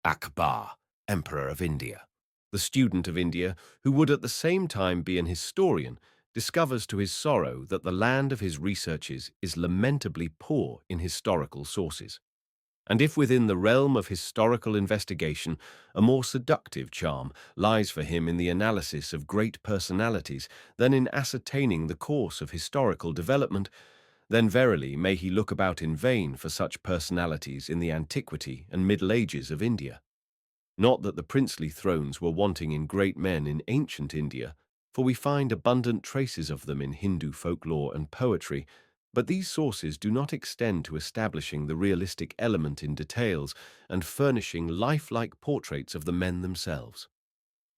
Akbar, Emperor of India. The student of India, who would at the same time be an historian, discovers to his sorrow that the land of his researches is lamentably poor in historical sources. And if within the realm of historical investigation a more seductive charm lies for him in the analysis of great personalities than in ascertaining the course of historical development, then verily may he look about in vain for such personalities in the antiquity and Middle Ages of India. Not that the princely thrones were wanting in great men in ancient India, for we find abundant traces of them in Hindu folklore and poetry, but these sources do not extend to establishing the realistic element in details and furnishing lifelike portraits of the men themselves.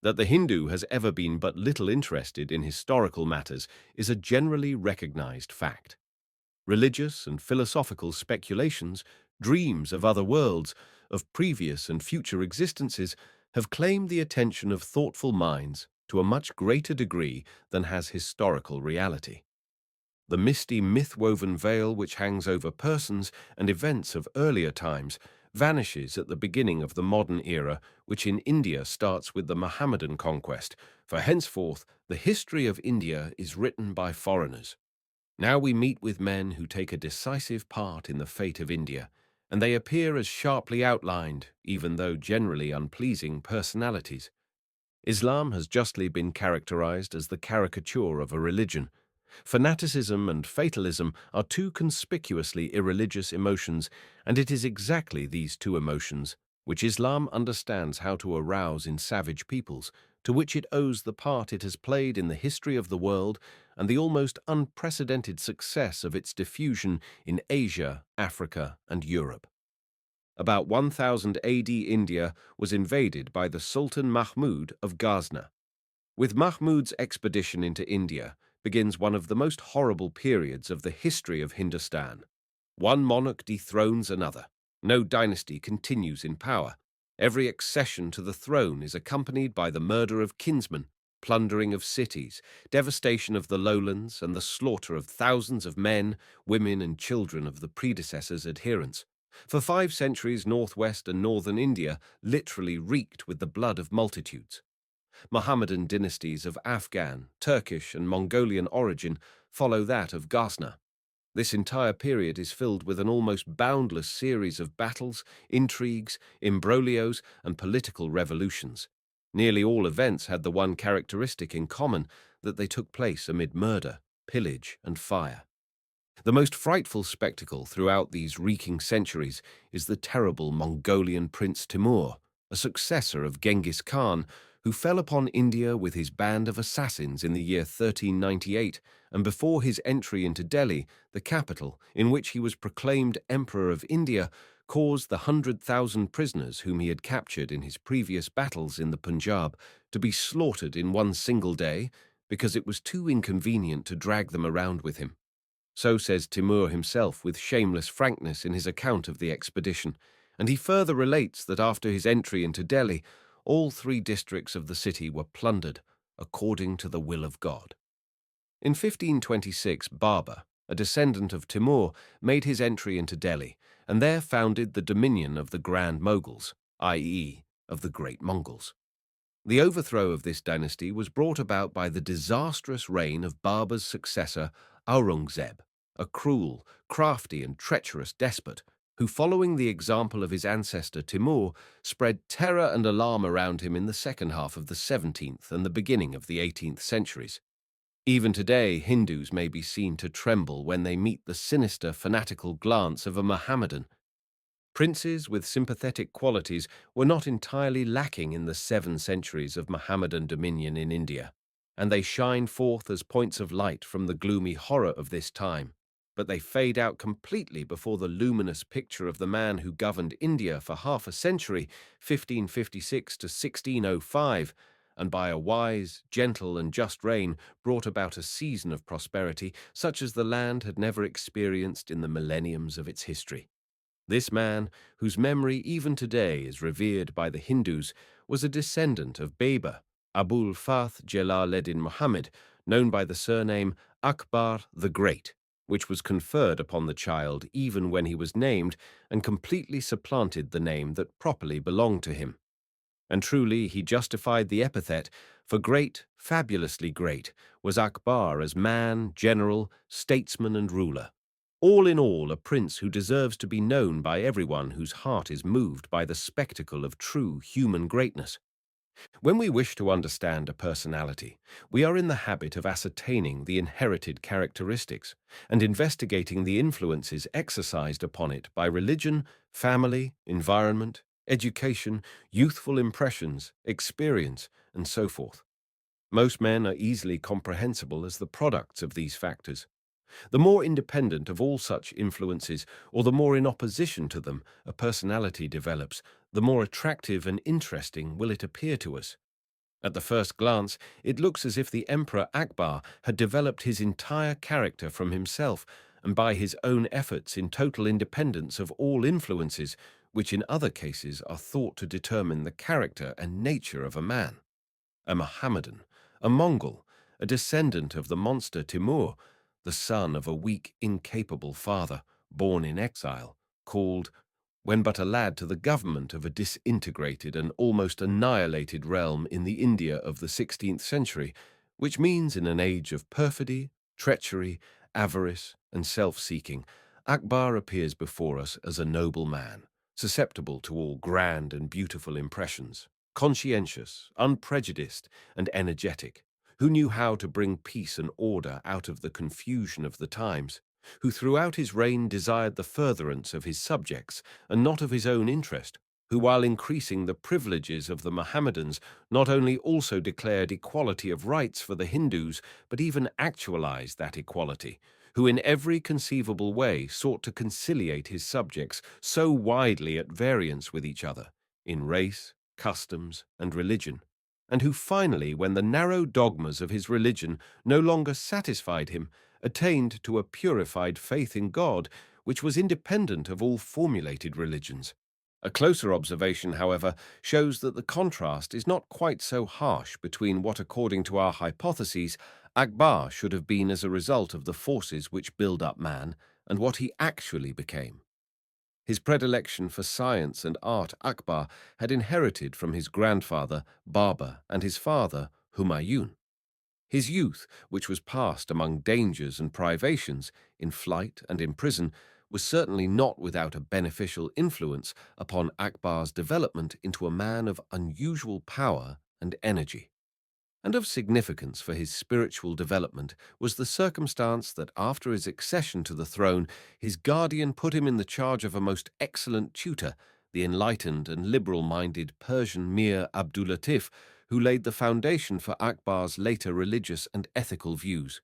That the Hindu has ever been but little interested in historical matters is a generally recognized fact. Religious and philosophical speculations, dreams of other worlds, of previous and future existences, have claimed the attention of thoughtful minds to a much greater degree than has historical reality. The misty myth-woven veil which hangs over persons and events of earlier times vanishes at the beginning of the modern era, which in India starts with the Mohammedan conquest, for henceforth the history of India is written by foreigners. Now we meet with men who take a decisive part in the fate of India, and they appear as sharply outlined, even though generally unpleasing, personalities. Islam has justly been characterized as the caricature of a religion. Fanaticism and fatalism are two conspicuously irreligious emotions, and it is exactly these two emotions which Islam understands how to arouse in savage peoples, to which it owes the part it has played in the history of the world and the almost unprecedented success of its diffusion in Asia, Africa, and Europe. About 1000 AD, India was invaded by the Sultan Mahmud of Ghazni. With Mahmud's expedition into India begins one of the most horrible periods of the history of Hindustan. One monarch dethrones another. No dynasty continues in power. Every accession to the throne is accompanied by the murder of kinsmen, plundering of cities, devastation of the lowlands, and the slaughter of thousands of men, women, and children of the predecessors' adherents. For 5 centuries, northwest and northern India literally reeked with the blood of multitudes. Mohammedan dynasties of Afghan, Turkish, and Mongolian origin follow that of Ghazni. This entire period is filled with an almost boundless series of battles, intrigues, imbroglios, and political revolutions. Nearly all events had the one characteristic in common, that they took place amid murder, pillage, and fire. The most frightful spectacle throughout these reeking centuries is the terrible Mongolian Prince Timur, a successor of Genghis Khan, who fell upon India with his band of assassins in the year 1398, and before his entry into Delhi, the capital, in which he was proclaimed Emperor of India, caused the 100,000 prisoners whom he had captured in his previous battles in the Punjab to be slaughtered in one single day because it was too inconvenient to drag them around with him. So says Timur himself with shameless frankness in his account of the expedition, and he further relates that after his entry into Delhi, all 3 districts of the city were plundered according to the will of God. In 1526, Barber, a descendant of Timur, made his entry into Delhi, and there founded the dominion of the Grand Mughals, i.e., of the Great Mongols. The overthrow of this dynasty was brought about by the disastrous reign of Barber's successor, Aurangzeb, a cruel, crafty, and treacherous despot who, following the example of his ancestor Timur, spread terror and alarm around him in the second half of the 17th and the beginning of the 18th centuries. Even today, Hindus may be seen to tremble when they meet the sinister, fanatical glance of a Mohammedan. Princes with sympathetic qualities were not entirely lacking in the 7 centuries of Mohammedan dominion in India, and they shine forth as points of light from the gloomy horror of this time, but they fade out completely before the luminous picture of the man who governed India for half a century, 1556 to 1605, and by a wise, gentle, and just reign brought about a season of prosperity such as the land had never experienced in the millenniums of its history. This man, whose memory even today is revered by the Hindus, was a descendant of Baber, Abul Fath Jalal-ed-Din Muhammad, known by the surname Akbar the Great. which was conferred upon the child even when he was named and completely supplanted the name that properly belonged to him. And truly he justified the epithet, for great, fabulously great, was Akbar as man, general, statesman, and ruler. All in all, a prince who deserves to be known by everyone whose heart is moved by the spectacle of true human greatness. When we wish to understand a personality, we are in the habit of ascertaining the inherited characteristics and investigating the influences exercised upon it by religion, family, environment, education, youthful impressions, experience, and so forth. Most men are easily comprehensible as the products of these factors. The more independent of all such influences, or the more in opposition to them, a personality develops, the more attractive and interesting will it appear to us. At the first glance, it looks as if the Emperor Akbar had developed his entire character from himself and by his own efforts in total independence of all influences, which in other cases are thought to determine the character and nature of a man. A Mohammedan, a Mongol, a descendant of the monster Timur, the son of a weak, incapable father, born in exile, called, when but a lad, to the government of a disintegrated and almost annihilated realm in the India of the 16th century, which means in an age of perfidy, treachery, avarice, and self-seeking, Akbar appears before us as a noble man, susceptible to all grand and beautiful impressions, conscientious, unprejudiced, and energetic, who knew how to bring peace and order out of the confusion of the times, who throughout his reign desired the furtherance of his subjects and not of his own interest, who while increasing the privileges of the Mohammedans not only also declared equality of rights for the Hindus, but even actualized that equality, who in every conceivable way sought to conciliate his subjects so widely at variance with each other, in race, customs, and religion, and who finally, when the narrow dogmas of his religion no longer satisfied him, attained to a purified faith in God, which was independent of all formulated religions. A closer observation, however, shows that the contrast is not quite so harsh between what, according to our hypotheses, Akbar should have been as a result of the forces which build up man, and what he actually became. His predilection for science and art Akbar had inherited from his grandfather, Babur, and his father, Humayun. His youth, which was passed among dangers and privations, in flight and in prison, was certainly not without a beneficial influence upon Akbar's development into a man of unusual power and energy. And of significance for his spiritual development was the circumstance that after his accession to the throne, his guardian put him in the charge of a most excellent tutor, the enlightened and liberal-minded Persian Mir Abdul-Latif, who laid the foundation for Akbar's later religious and ethical views.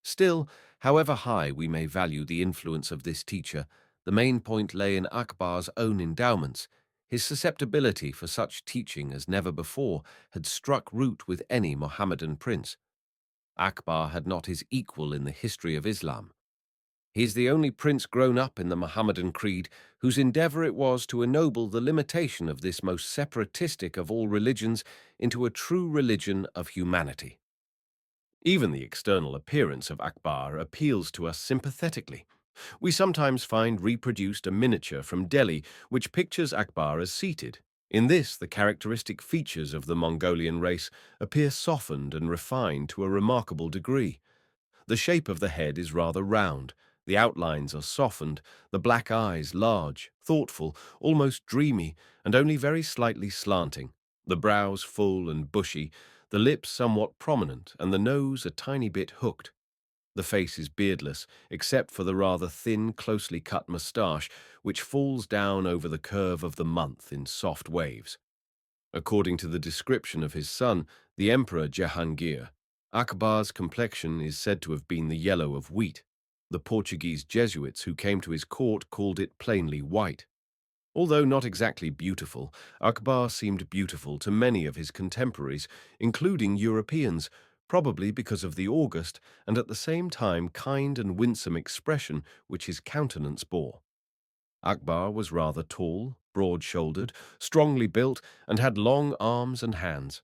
Still, however high we may value the influence of this teacher, the main point lay in Akbar's own endowments. His susceptibility for such teaching as never before had struck root with any Mohammedan prince. Akbar had not his equal in the history of Islam. He is the only prince grown up in the Mohammedan creed whose endeavor it was to ennoble the limitation of this most separatistic of all religions into a true religion of humanity. Even the external appearance of Akbar appeals to us sympathetically. We sometimes find reproduced a miniature from Delhi which pictures Akbar as seated. In this, the characteristic features of the Mongolian race appear softened and refined to a remarkable degree. The shape of the head is rather round, the outlines are softened, the black eyes large, thoughtful, almost dreamy, and only very slightly slanting, the brows full and bushy, the lips somewhat prominent, and the nose a tiny bit hooked. The face is beardless, except for the rather thin, closely cut moustache, which falls down over the curve of the month in soft waves. According to the description of his son, the Emperor Jahangir, Akbar's complexion is said to have been the yellow of wheat. The Portuguese Jesuits who came to his court called it plainly white. Although not exactly beautiful, Akbar seemed beautiful to many of his contemporaries, including Europeans, probably because of the august and at the same time kind and winsome expression which his countenance bore. Akbar was rather tall, broad-shouldered, strongly built, and had long arms and hands.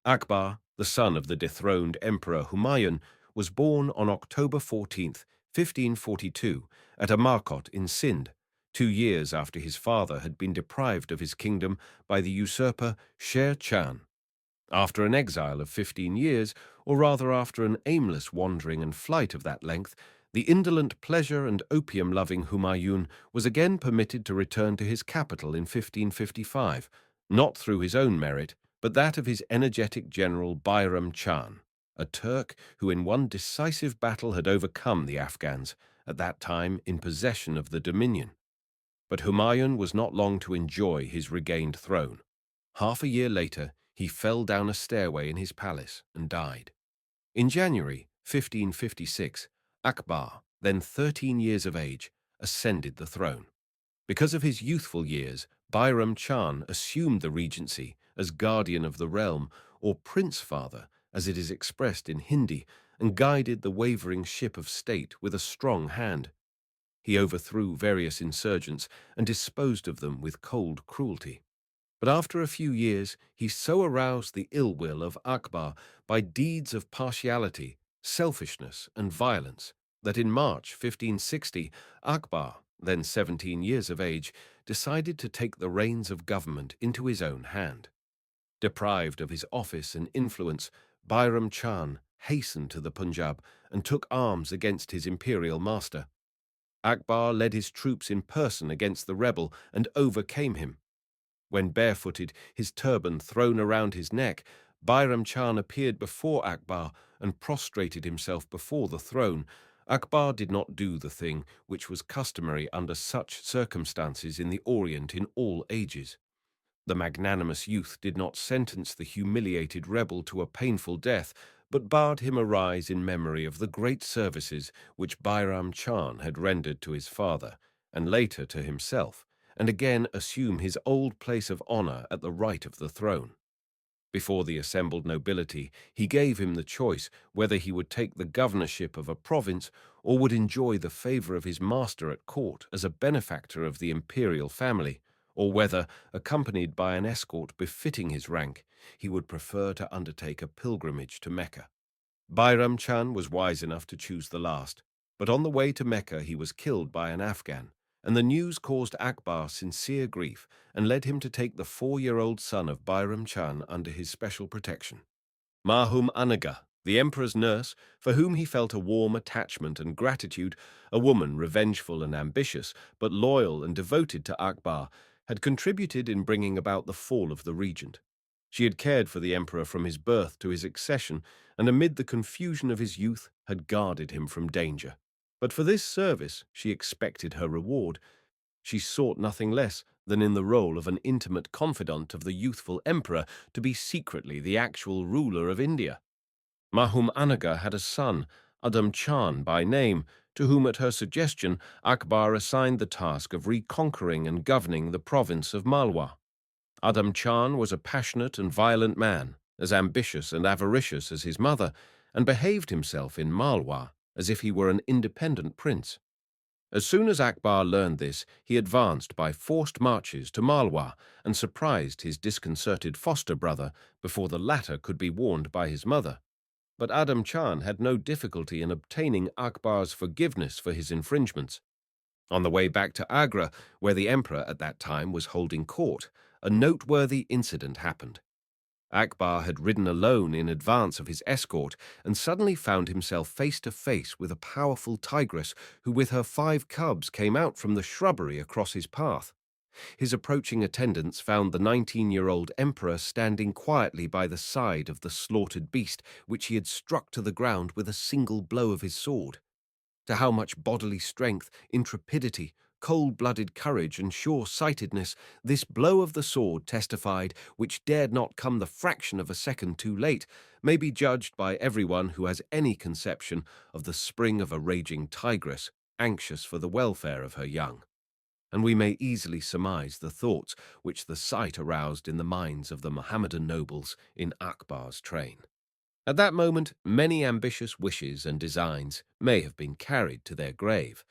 Akbar, the son of the dethroned Emperor Humayun, was born on October 14th, 1542, at a markot in Sind, 2 years after his father had been deprived of his kingdom by the usurper Sher Chan. After an exile of 15 years, or rather after an aimless wandering and flight of that length, the indolent pleasure and opium-loving Humayun was again permitted to return to his capital in 1555, not through his own merit, but that of his energetic general Bayram Khan, a Turk who in one decisive battle had overcome the Afghans, at that time in possession of the dominion. But Humayun was not long to enjoy his regained throne. Half a year later, he fell down a stairway in his palace and died. In January 1556, Akbar, then 13 years of age, ascended the throne. Because of his youthful years, Bayram Khan assumed the regency as guardian of the realm, or prince-father, as it is expressed in Hindi, and guided the wavering ship of state with a strong hand. He overthrew various insurgents and disposed of them with cold cruelty. But after a few years, he so aroused the ill will of Akbar by deeds of partiality, selfishness, and violence that in March 1560, Akbar, then 17 years of age, decided to take the reins of government into his own hand. Deprived of his office and influence, Bayram Khan hastened to the Punjab and took arms against his imperial master. Akbar led his troops in person against the rebel and overcame him. When barefooted, his turban thrown around his neck, Bayram Khan appeared before Akbar and prostrated himself before the throne. Akbar did not do the thing which was customary under such circumstances in the Orient in all ages. The magnanimous youth did not sentence the humiliated rebel to a painful death, but bade him arise in memory of the great services which Bayram Khan had rendered to his father, and later to himself, and again assume his old place of honor at the right of the throne. Before the assembled nobility, he gave him the choice whether he would take the governorship of a province or would enjoy the favor of his master at court as a benefactor of the imperial family, or whether, accompanied by an escort befitting his rank, he would prefer to undertake a pilgrimage to Mecca. Bayram Khan was wise enough to choose the last, but on the way to Mecca he was killed by an Afghan, and the news caused Akbar sincere grief and led him to take the 4-year-old son of Bayram Khan under his special protection. Mahum Anaga, the emperor's nurse, for whom he felt a warm attachment and gratitude, a woman revengeful and ambitious, but loyal and devoted to Akbar, had contributed in bringing about the fall of the regent. She had cared for the emperor from his birth to his accession, and amid the confusion of his youth had guarded him from danger. But for this service she expected her reward. She sought nothing less than in the role of an intimate confidant of the youthful emperor to be secretly the actual ruler of India. Mahum Anaga had a son, Adam Khan by name, to whom at her suggestion Akbar assigned the task of reconquering and governing the province of Malwa. Adam Khan was a passionate and violent man, as ambitious and avaricious as his mother, and behaved himself in Malwa as if he were an independent prince. As soon as Akbar learned this, he advanced by forced marches to Malwa and surprised his disconcerted foster brother before the latter could be warned by his mother. But Adam Khan had no difficulty in obtaining Akbar's forgiveness for his infringements. On the way back to Agra, where the emperor at that time was holding court, a noteworthy incident happened. Akbar had ridden alone in advance of his escort and suddenly found himself face to face with a powerful tigress who with her 5 cubs came out from the shrubbery across his path. His approaching attendants found the 19-year-old emperor standing quietly by the side of the slaughtered beast, which he had struck to the ground with a single blow of his sword. To how much bodily strength, intrepidity, cold-blooded courage, and sure-sightedness this blow of the sword testified, which dared not come the fraction of a second too late, may be judged by everyone who has any conception of the spring of a raging tigress, anxious for the welfare of her young. And we may easily surmise the thoughts which the sight aroused in the minds of the Mohammedan nobles in Akbar's train. At that moment, many ambitious wishes and designs may have been carried to their grave.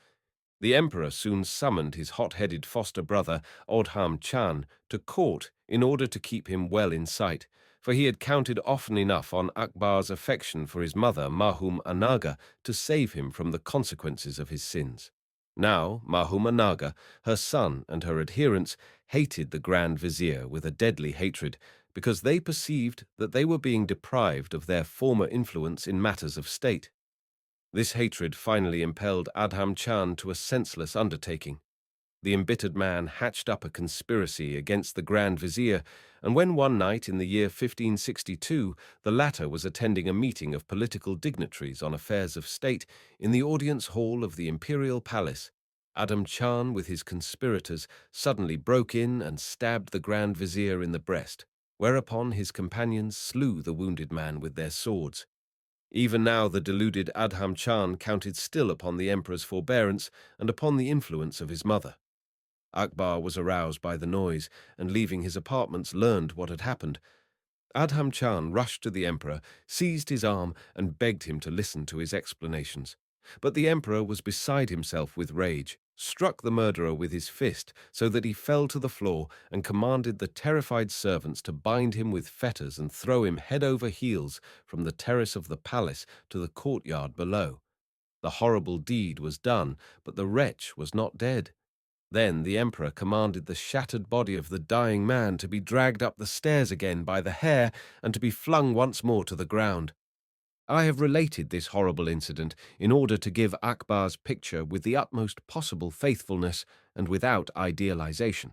The emperor soon summoned his hot-headed foster brother, Odham Chan, to court in order to keep him well in sight, for he had counted often enough on Akbar's affection for his mother, Mahum Anaga, to save him from the consequences of his sins. Now, Mahum Anaga, her son, and her adherents hated the Grand Vizier with a deadly hatred because they perceived that they were being deprived of their former influence in matters of state. This hatred finally impelled Adham Chand to a senseless undertaking. The embittered man hatched up a conspiracy against the Grand Vizier, and when one night in the year 1562 the latter was attending a meeting of political dignitaries on affairs of state in the audience hall of the imperial palace, Adham Chand with his conspirators suddenly broke in and stabbed the Grand Vizier in the breast, whereupon his companions slew the wounded man with their swords. Even now the deluded Adham Chand counted still upon the emperor's forbearance and upon the influence of his mother. Akbar was aroused by the noise, and leaving his apartments learned what had happened. Adham Chand rushed to the emperor, seized his arm, and begged him to listen to his explanations. But the emperor was beside himself with rage, struck the murderer with his fist so that he fell to the floor, and commanded the terrified servants to bind him with fetters and throw him head over heels from the terrace of the palace to the courtyard below. The horrible deed was done, but the wretch was not dead. Then the emperor commanded the shattered body of the dying man to be dragged up the stairs again by the hair and to be flung once more to the ground. I have related this horrible incident in order to give Akbar's picture with the utmost possible faithfulness and without idealization.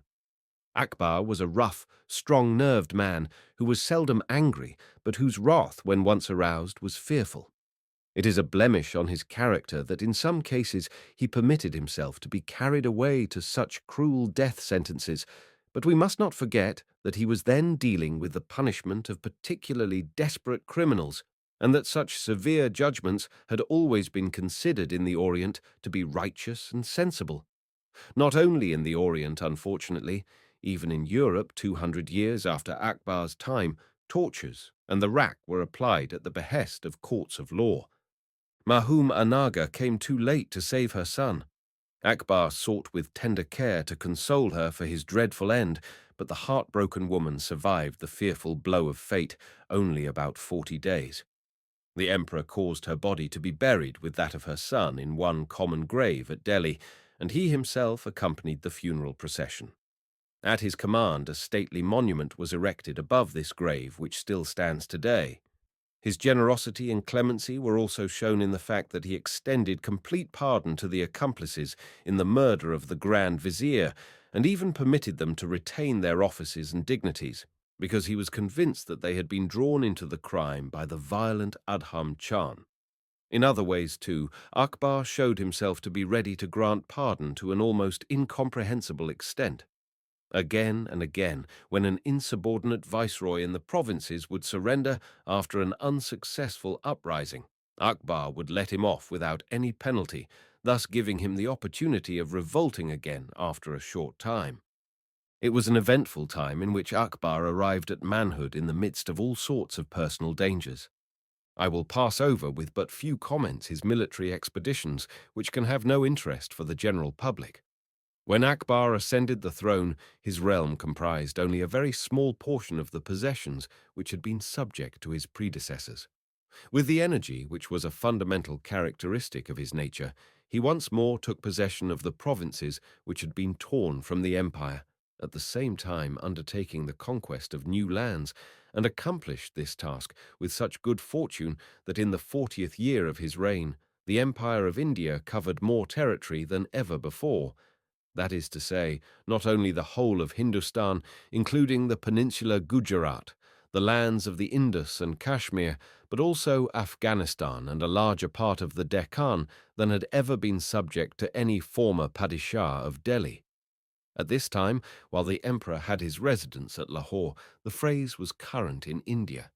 Akbar was a rough, strong-nerved man who was seldom angry, but whose wrath, when once aroused, was fearful. It is a blemish on his character that in some cases he permitted himself to be carried away to such cruel death sentences, but we must not forget that he was then dealing with the punishment of particularly desperate criminals, and that such severe judgments had always been considered in the Orient to be righteous and sensible. Not only in the Orient, unfortunately, even in Europe 200 years after Akbar's time, tortures and the rack were applied at the behest of courts of law. Mahum Anaga came too late to save her son. Akbar sought with tender care to console her for his dreadful end, but the heartbroken woman survived the fearful blow of fate only about 40 days. The emperor caused her body to be buried with that of her son in one common grave at Delhi, and he himself accompanied the funeral procession. At his command, a stately monument was erected above this grave, which still stands today. His generosity and clemency were also shown in the fact that he extended complete pardon to the accomplices in the murder of the Grand Vizier, and even permitted them to retain their offices and dignities, because he was convinced that they had been drawn into the crime by the violent Adham Chand. In other ways, too, Akbar showed himself to be ready to grant pardon to an almost incomprehensible extent. Again and again, when an insubordinate viceroy in the provinces would surrender after an unsuccessful uprising, Akbar would let him off without any penalty, thus giving him the opportunity of revolting again after a short time. It was an eventful time in which Akbar arrived at manhood in the midst of all sorts of personal dangers. I will pass over with but few comments his military expeditions, which can have no interest for the general public. When Akbar ascended the throne, his realm comprised only a very small portion of the possessions which had been subject to his predecessors. With the energy which was a fundamental characteristic of his nature, he once more took possession of the provinces which had been torn from the empire, at the same time undertaking the conquest of new lands, and accomplished this task with such good fortune that in the 40th year of his reign, the Empire of India covered more territory than ever before. That is to say, not only the whole of Hindustan, including the peninsular Gujarat, the lands of the Indus and Kashmir, but also Afghanistan and a larger part of the Deccan than had ever been subject to any former Padishah of Delhi. At this time, while the emperor had his residence at Lahore, the phrase was current in India,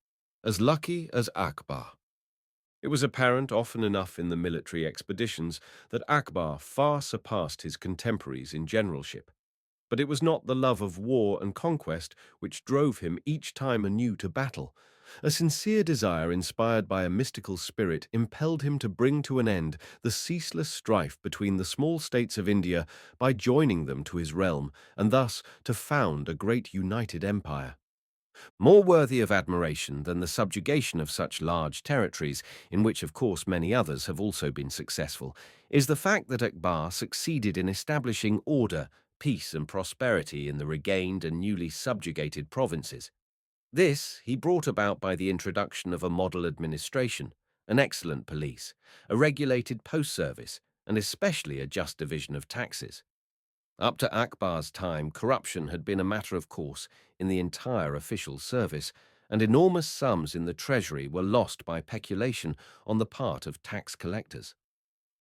"as lucky as Akbar." It was apparent often enough in the military expeditions that Akbar far surpassed his contemporaries in generalship. But it was not the love of war and conquest which drove him each time anew to battle, A sincere desire inspired by a mystical spirit impelled him to bring to an end the ceaseless strife between the small states of India by joining them to his realm, and thus to found a great united empire. More worthy of admiration than the subjugation of such large territories, in which of course many others have also been successful, is the fact that Akbar succeeded in establishing order, peace and prosperity in the regained and newly subjugated provinces. This he brought about by the introduction of a model administration, an excellent police, a regulated post service, and especially a just division of taxes. Up to Akbar's time, corruption had been a matter of course in the entire official service, and enormous sums in the treasury were lost by peculation on the part of tax collectors.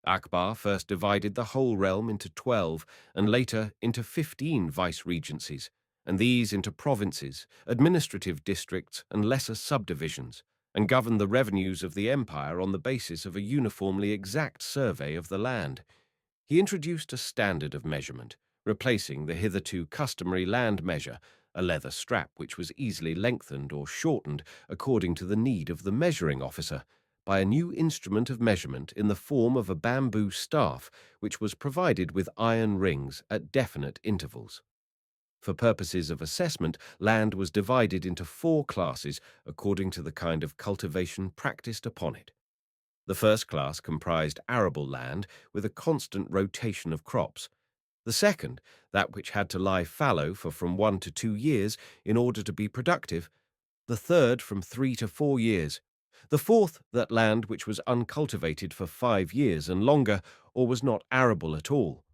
Akbar first divided the whole realm into 12 and later into 15 vice-regencies, and these into provinces, administrative districts, and lesser subdivisions, and governed the revenues of the empire on the basis of a uniformly exact survey of the land. He introduced a standard of measurement, replacing the hitherto customary land measure, a leather strap which was easily lengthened or shortened according to the need of the measuring officer, by a new instrument of measurement in the form of a bamboo staff which was provided with iron rings at definite intervals. For purposes of assessment, land was divided into 4 classes according to the kind of cultivation practiced upon it. The first class comprised arable land with a constant rotation of crops. The second, that which had to lie fallow for from 1 to 2 years in order to be productive. The third, from 3 to 4 years. The fourth, that land which was uncultivated for 5 years and longer, or was not arable at all.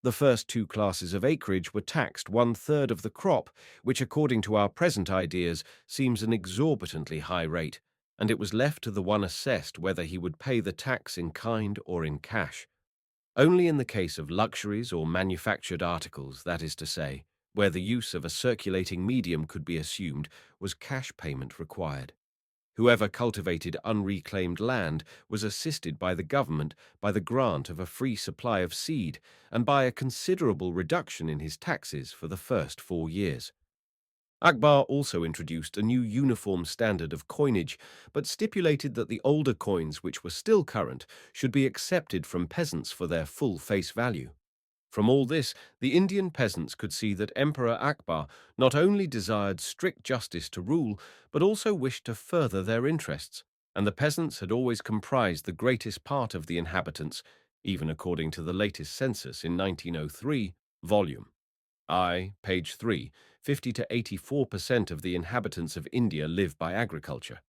The first 2 classes of acreage were taxed 1/3 of the crop, which according to our present ideas seems an exorbitantly high rate, and it was left to the one assessed whether he would pay the tax in kind or in cash. Only in the case of luxuries or manufactured articles, that is to say, where the use of a circulating medium could be assumed, was cash payment required. Whoever cultivated unreclaimed land was assisted by the government by the grant of a free supply of seed and by a considerable reduction in his taxes for the first 4 years. Akbar also introduced a new uniform standard of coinage, but stipulated that the older coins which were still current should be accepted from peasants for their full face value. From all this, the Indian peasants could see that Emperor Akbar not only desired strict justice to rule, but also wished to further their interests, and the peasants had always comprised the greatest part of the inhabitants, even according to the latest census in 1903, volume I, page 3, 50 to 84% of the inhabitants of India live by agriculture.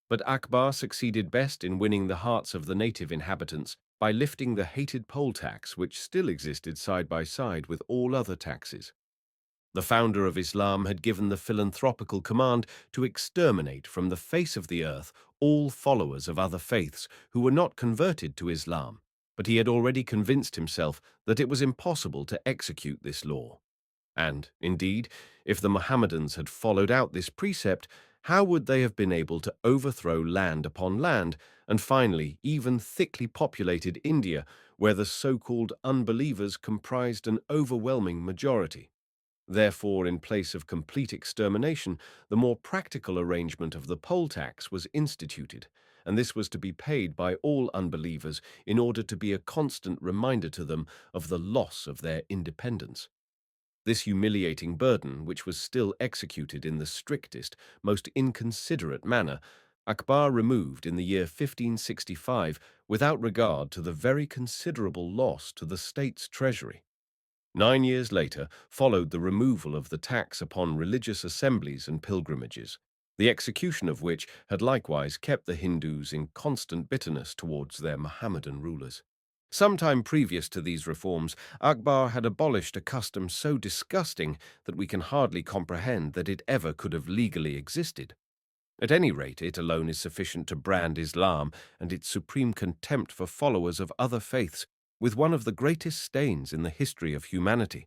But Akbar succeeded best in winning the hearts of the native inhabitants by lifting the hated poll tax which still existed side by side with all other taxes. The founder of Islam had given the philanthropical command to exterminate from the face of the earth all followers of other faiths who were not converted to Islam, but he had already convinced himself that it was impossible to execute this law. And, indeed, if the Mohammedans had followed out this precept, how would they have been able to overthrow land upon land, and finally even thickly populated India, where the so-called unbelievers comprised an overwhelming majority? Therefore, in place of complete extermination, the more practical arrangement of the poll tax was instituted, and this was to be paid by all unbelievers in order to be a constant reminder to them of the loss of their independence. This humiliating burden, which was still executed in the strictest, most inconsiderate manner, Akbar removed in the year 1565 without regard to the very considerable loss to the state's treasury. 9 years later followed the removal of the tax upon religious assemblies and pilgrimages, the execution of which had likewise kept the Hindus in constant bitterness towards their Mohammedan rulers. Some time previous to these reforms, Akbar had abolished a custom so disgusting that we can hardly comprehend that it ever could have legally existed. At any rate, it alone is sufficient to brand Islam and its supreme contempt for followers of other faiths with one of the greatest stains in the history of humanity.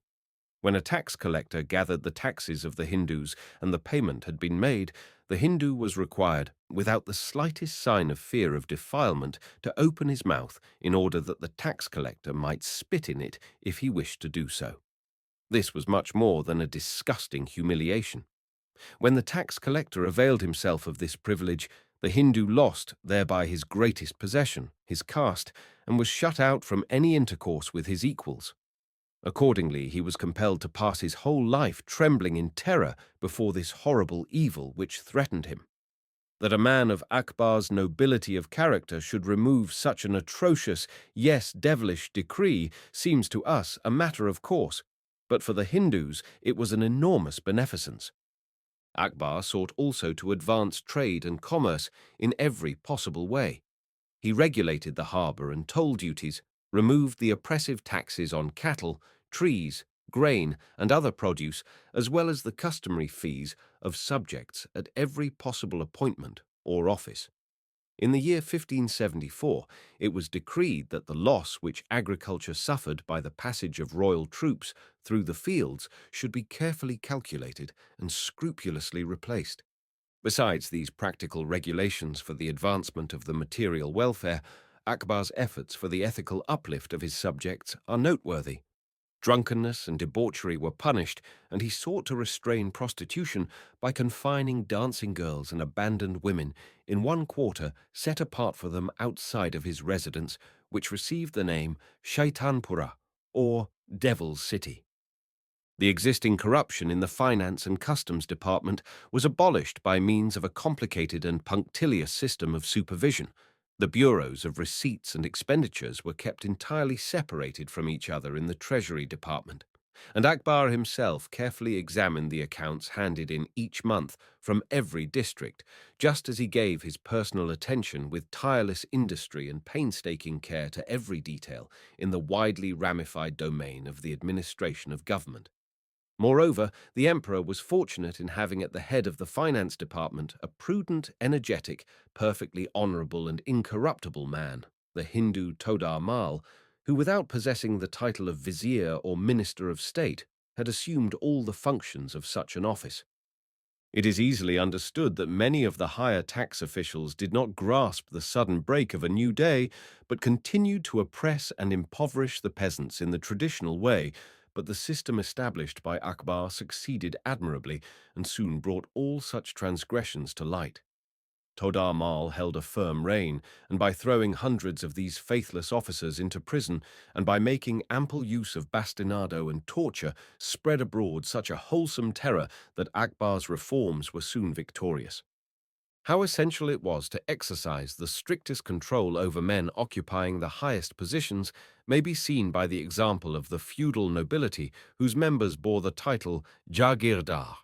When a tax collector gathered the taxes of the Hindus and the payment had been made, the Hindu was required, without the slightest sign of fear of defilement, to open his mouth in order that the tax collector might spit in it if he wished to do so. This was much more than a disgusting humiliation. When the tax collector availed himself of this privilege, the Hindu lost thereby his greatest possession, his caste, and was shut out from any intercourse with his equals. Accordingly, he was compelled to pass his whole life trembling in terror before this horrible evil which threatened him. That a man of Akbar's nobility of character should remove such an atrocious, yes, devilish decree seems to us a matter of course, but for the Hindus it was an enormous beneficence. Akbar sought also to advance trade and commerce in every possible way. He regulated the harbour and toll duties, removed the oppressive taxes on cattle, trees, grain, and other produce, as well as the customary fees of subjects at every possible appointment or office. In the year 1574, it was decreed that the loss which agriculture suffered by the passage of royal troops through the fields should be carefully calculated and scrupulously replaced. Besides these practical regulations for the advancement of the material welfare, Akbar's efforts for the ethical uplift of his subjects are noteworthy. Drunkenness and debauchery were punished, and he sought to restrain prostitution by confining dancing girls and abandoned women in one quarter set apart for them outside of his residence, which received the name Shaitanpura, or Devil's City. The existing corruption in the finance and customs department was abolished by means of a complicated and punctilious system of supervision. The bureaus of receipts and expenditures were kept entirely separated from each other in the Treasury Department, and Akbar himself carefully examined the accounts handed in each month from every district, just as he gave his personal attention with tireless industry and painstaking care to every detail in the widely ramified domain of the administration of government. Moreover, the emperor was fortunate in having at the head of the finance department a prudent, energetic, perfectly honorable and incorruptible man, the Hindu Todar Mal, who without possessing the title of vizier or minister of state, had assumed all the functions of such an office. It is easily understood that many of the higher tax officials did not grasp the sudden break of a new day, but continued to oppress and impoverish the peasants in the traditional way, but the system established by Akbar succeeded admirably and soon brought all such transgressions to light. Todar Mal held a firm reign, and by throwing hundreds of these faithless officers into prison, and by making ample use of bastinado and torture, spread abroad such a wholesome terror that Akbar's reforms were soon victorious. How essential it was to exercise the strictest control over men occupying the highest positions may be seen by the example of the feudal nobility whose members bore the title Jagirdar.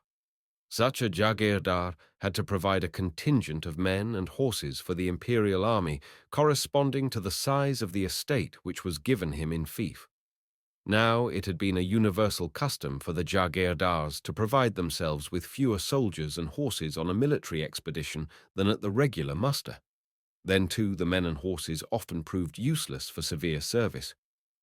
Such a Jagirdar had to provide a contingent of men and horses for the imperial army corresponding to the size of the estate which was given him in fief. Now it had been a universal custom for the Jagirdars to provide themselves with fewer soldiers and horses on a military expedition than at the regular muster. Then, too, the men and horses often proved useless for severe service.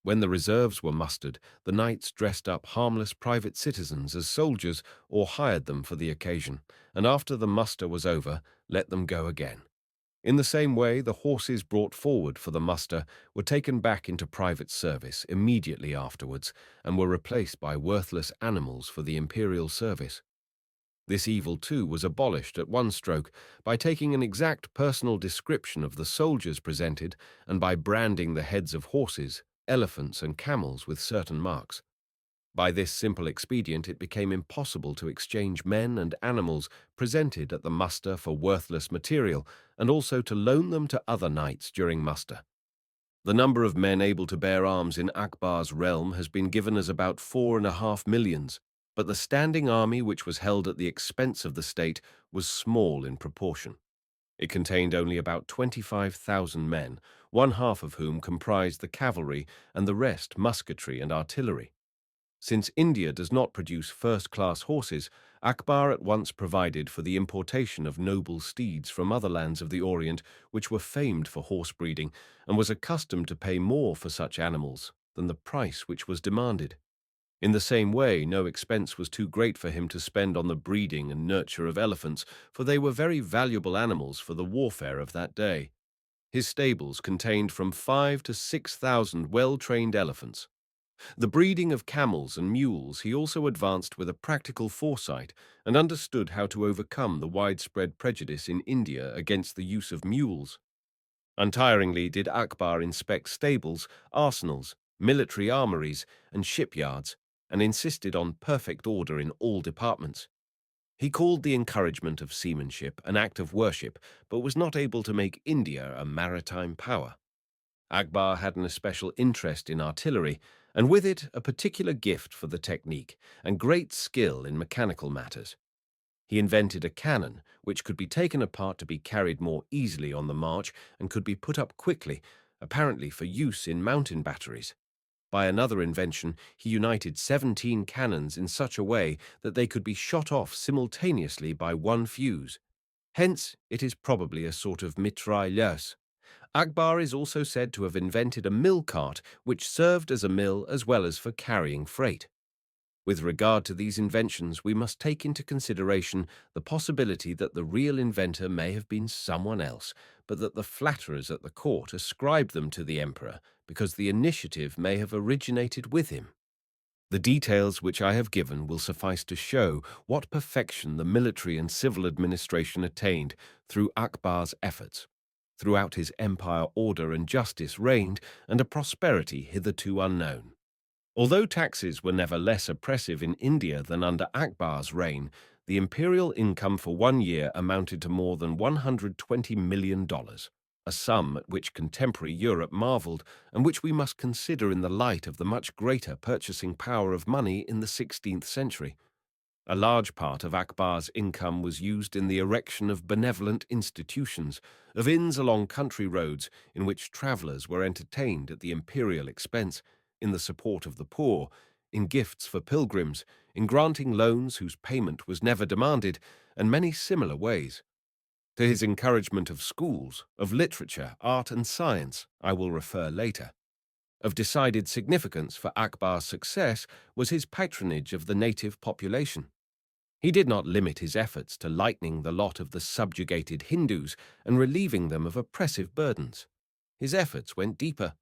When the reserves were mustered, the knights dressed up harmless private citizens as soldiers or hired them for the occasion, and after the muster was over, let them go again. In the same way, the horses brought forward for the muster were taken back into private service immediately afterwards and were replaced by worthless animals for the imperial service. This evil, too, was abolished at one stroke by taking an exact personal description of the soldiers presented and by branding the heads of horses, elephants, and camels with certain marks. By this simple expedient it became impossible to exchange men and animals presented at the muster for worthless material, and also to loan them to other knights during muster. The number of men able to bear arms in Akbar's realm has been given as about 4.5 millions, but the standing army which was held at the expense of the state was small in proportion. It contained only about 25,000 men, one half of whom comprised the cavalry and the rest musketry and artillery. Since India does not produce first-class horses, Akbar at once provided for the importation of noble steeds from other lands of the Orient which were famed for horse breeding, and was accustomed to pay more for such animals than the price which was demanded. In the same way, no expense was too great for him to spend on the breeding and nurture of elephants, for they were very valuable animals for the warfare of that day. His stables contained from 5,000 to 6,000 well-trained elephants. The breeding of camels and mules he also advanced with a practical foresight and understood how to overcome the widespread prejudice in India against the use of mules. Untiringly did Akbar inspect stables, arsenals, military armories, and shipyards, and insisted on perfect order in all departments. He called the encouragement of seamanship an act of worship, but was not able to make India a maritime power. Akbar had an especial interest in artillery, and with it a particular gift for the technique and great skill in mechanical matters. He invented a cannon which could be taken apart to be carried more easily on the march and could be put up quickly, apparently for use in mountain batteries. By another invention, he united 17 cannons in such a way that they could be shot off simultaneously by one fuse. Hence, it is probably a sort of mitrailleuse. Akbar is also said to have invented a mill cart which served as a mill as well as for carrying freight. With regard to these inventions, we must take into consideration the possibility that the real inventor may have been someone else, but that the flatterers at the court ascribed them to the emperor because the initiative may have originated with him. The details which I have given will suffice to show what perfection the military and civil administration attained through Akbar's efforts. Throughout his empire, order and justice reigned, and a prosperity hitherto unknown. Although taxes were never less oppressive in India than under Akbar's reign, the imperial income for 1 year amounted to more than $120 million, a sum at which contemporary Europe marveled and which we must consider in the light of the much greater purchasing power of money in the 16th century. A large part of Akbar's income was used in the erection of benevolent institutions, of inns along country roads in which travellers were entertained at the imperial expense, in the support of the poor, in gifts for pilgrims, in granting loans whose payment was never demanded, and many similar ways. To his encouragement of schools, of literature, art and science, I will refer later. Of decided significance for Akbar's success was his patronage of the native population. He did not limit his efforts to lightening the lot of the subjugated Hindus and relieving them of oppressive burdens. His efforts went deeper.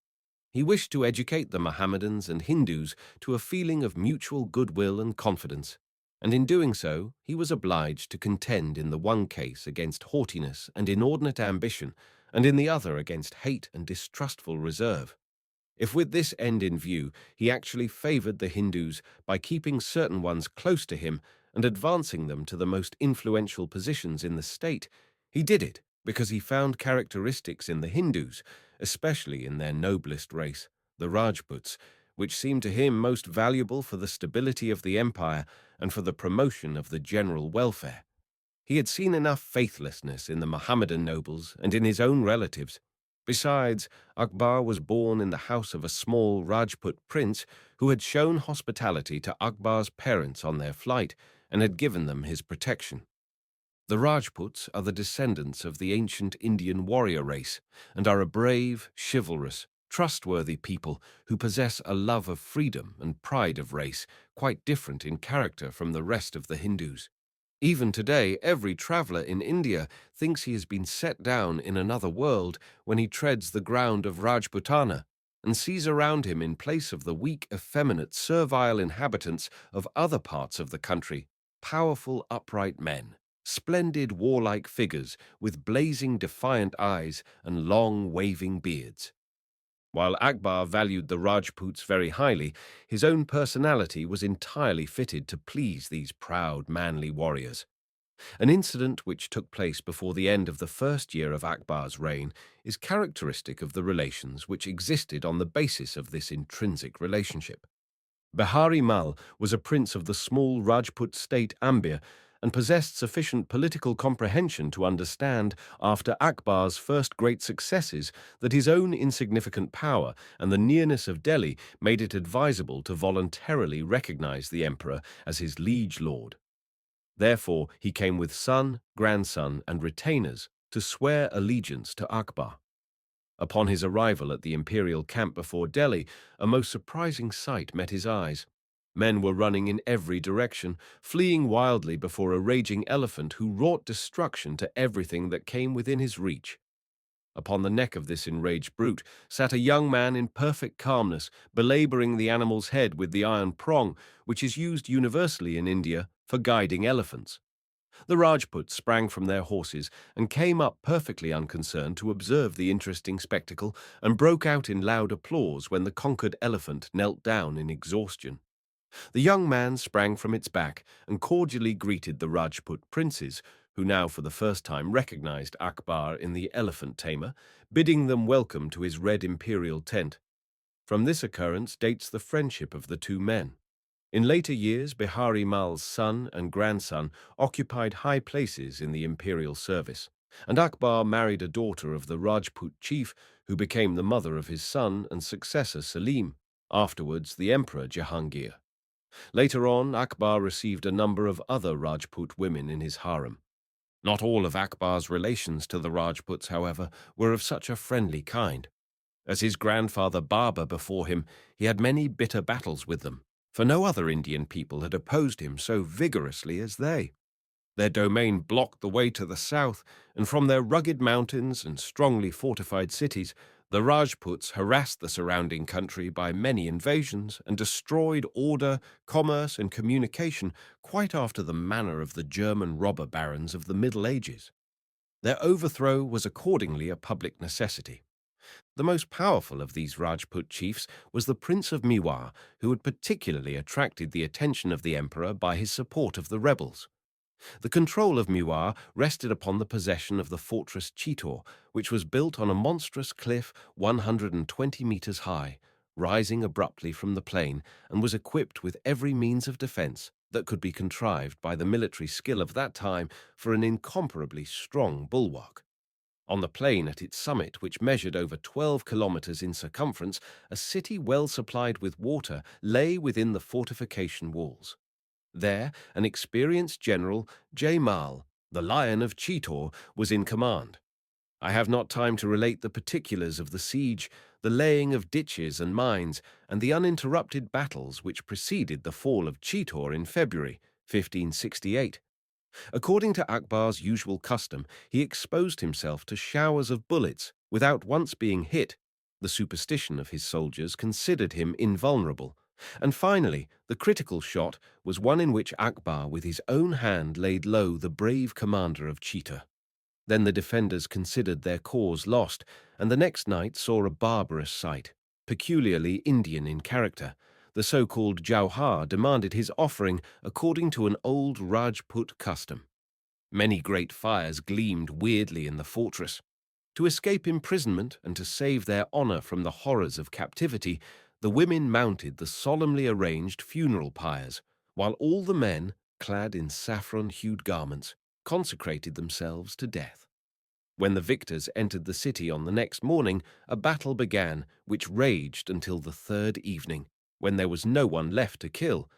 He wished to educate the Mohammedans and Hindus to a feeling of mutual goodwill and confidence, and in doing so he was obliged to contend in the one case against haughtiness and inordinate ambition, and in the other against hate and distrustful reserve. If with this end in view he actually favored the Hindus by keeping certain ones close to him and advancing them to the most influential positions in the state, he did it because he found characteristics in the Hindus, especially in their noblest race, the Rajputs, which seemed to him most valuable for the stability of the empire and for the promotion of the general welfare. He had seen enough faithlessness in the Mohammedan nobles and in his own relatives. Besides, Akbar was born in the house of a small Rajput prince who had shown hospitality to Akbar's parents on their flight and had given them his protection. The Rajputs are the descendants of the ancient Indian warrior race and are a brave, chivalrous, trustworthy people who possess a love of freedom and pride of race quite different in character from the rest of the Hindus. Even today, every traveller in India thinks he has been set down in another world when he treads the ground of Rajputana and sees around him, in place of the weak, effeminate, servile inhabitants of other parts of the country, powerful, upright men, splendid, warlike figures with blazing, defiant eyes and long, waving beards. While Akbar valued the Rajputs very highly, his own personality was entirely fitted to please these proud, manly warriors. An incident which took place before the end of the first year of Akbar's reign is characteristic of the relations which existed on the basis of this intrinsic relationship. Bihari Mal was a prince of the small Rajput state Ambir and possessed sufficient political comprehension to understand, after Akbar's first great successes, that his own insignificant power and the nearness of Delhi made it advisable to voluntarily recognize the emperor as his liege lord. Therefore, he came with son, grandson, and retainers to swear allegiance to Akbar. Upon his arrival at the imperial camp before Delhi, a most surprising sight met his eyes. Men were running in every direction, fleeing wildly before a raging elephant who wrought destruction to everything that came within his reach. Upon the neck of this enraged brute sat a young man in perfect calmness, belaboring the animal's head with the iron prong, which is used universally in India for guiding elephants. The Rajputs sprang from their horses and came up perfectly unconcerned to observe the interesting spectacle and broke out in loud applause when the conquered elephant knelt down in exhaustion. The young man sprang from its back and cordially greeted the Rajput princes, who now for the first time recognized Akbar in the elephant tamer, bidding them welcome to his red imperial tent. From this occurrence dates the friendship of the two men. In later years, Bihari Mal's son and grandson occupied high places in the imperial service, and Akbar married a daughter of the Rajput chief who became the mother of his son and successor Selim, afterwards the Emperor Jahangir. Later on, Akbar received a number of other Rajput women in his harem. Not all of Akbar's relations to the Rajputs, however, were of such a friendly kind. As his grandfather Babur before him, he had many bitter battles with them, for no other Indian people had opposed him so vigorously as they. Their domain blocked the way to the south, and from their rugged mountains and strongly fortified cities, the Rajputs harassed the surrounding country by many invasions and destroyed order, commerce, and communication quite after the manner of the German robber barons of the Middle Ages. Their overthrow was accordingly a public necessity. The most powerful of these Rajput chiefs was the Prince of Mewar, who had particularly attracted the attention of the emperor by his support of the rebels. The control of Mewar rested upon the possession of the fortress Chitor, which was built on a monstrous cliff 120 meters high, rising abruptly from the plain, and was equipped with every means of defense that could be contrived by the military skill of that time for an incomparably strong bulwark. On the plain at its summit, which measured over 12 kilometers in circumference, a city well supplied with water lay within the fortification walls. There, an experienced general, Jaimal, the Lion of Chitor, was in command. I have not time to relate the particulars of the siege, the laying of ditches and mines, and the uninterrupted battles which preceded the fall of Chitor in February 1568. According to Akbar's usual custom, he exposed himself to showers of bullets without once being hit. The superstition of his soldiers considered him invulnerable. And finally, the critical shot was one in which Akbar with his own hand laid low the brave commander of Chitor. Then the defenders considered their cause lost, and the next night saw a barbarous sight, peculiarly Indian in character. The so-called Jauhar demanded his offering according to an old Rajput custom. Many great fires gleamed weirdly in the fortress. To escape imprisonment and to save their honor from the horrors of captivity, the women mounted the solemnly arranged funeral pyres, while all the men, clad in saffron-hued garments, consecrated themselves to death. When the victors entered the city on the next morning, a battle began, which raged until the third evening, when there was no one left to kill.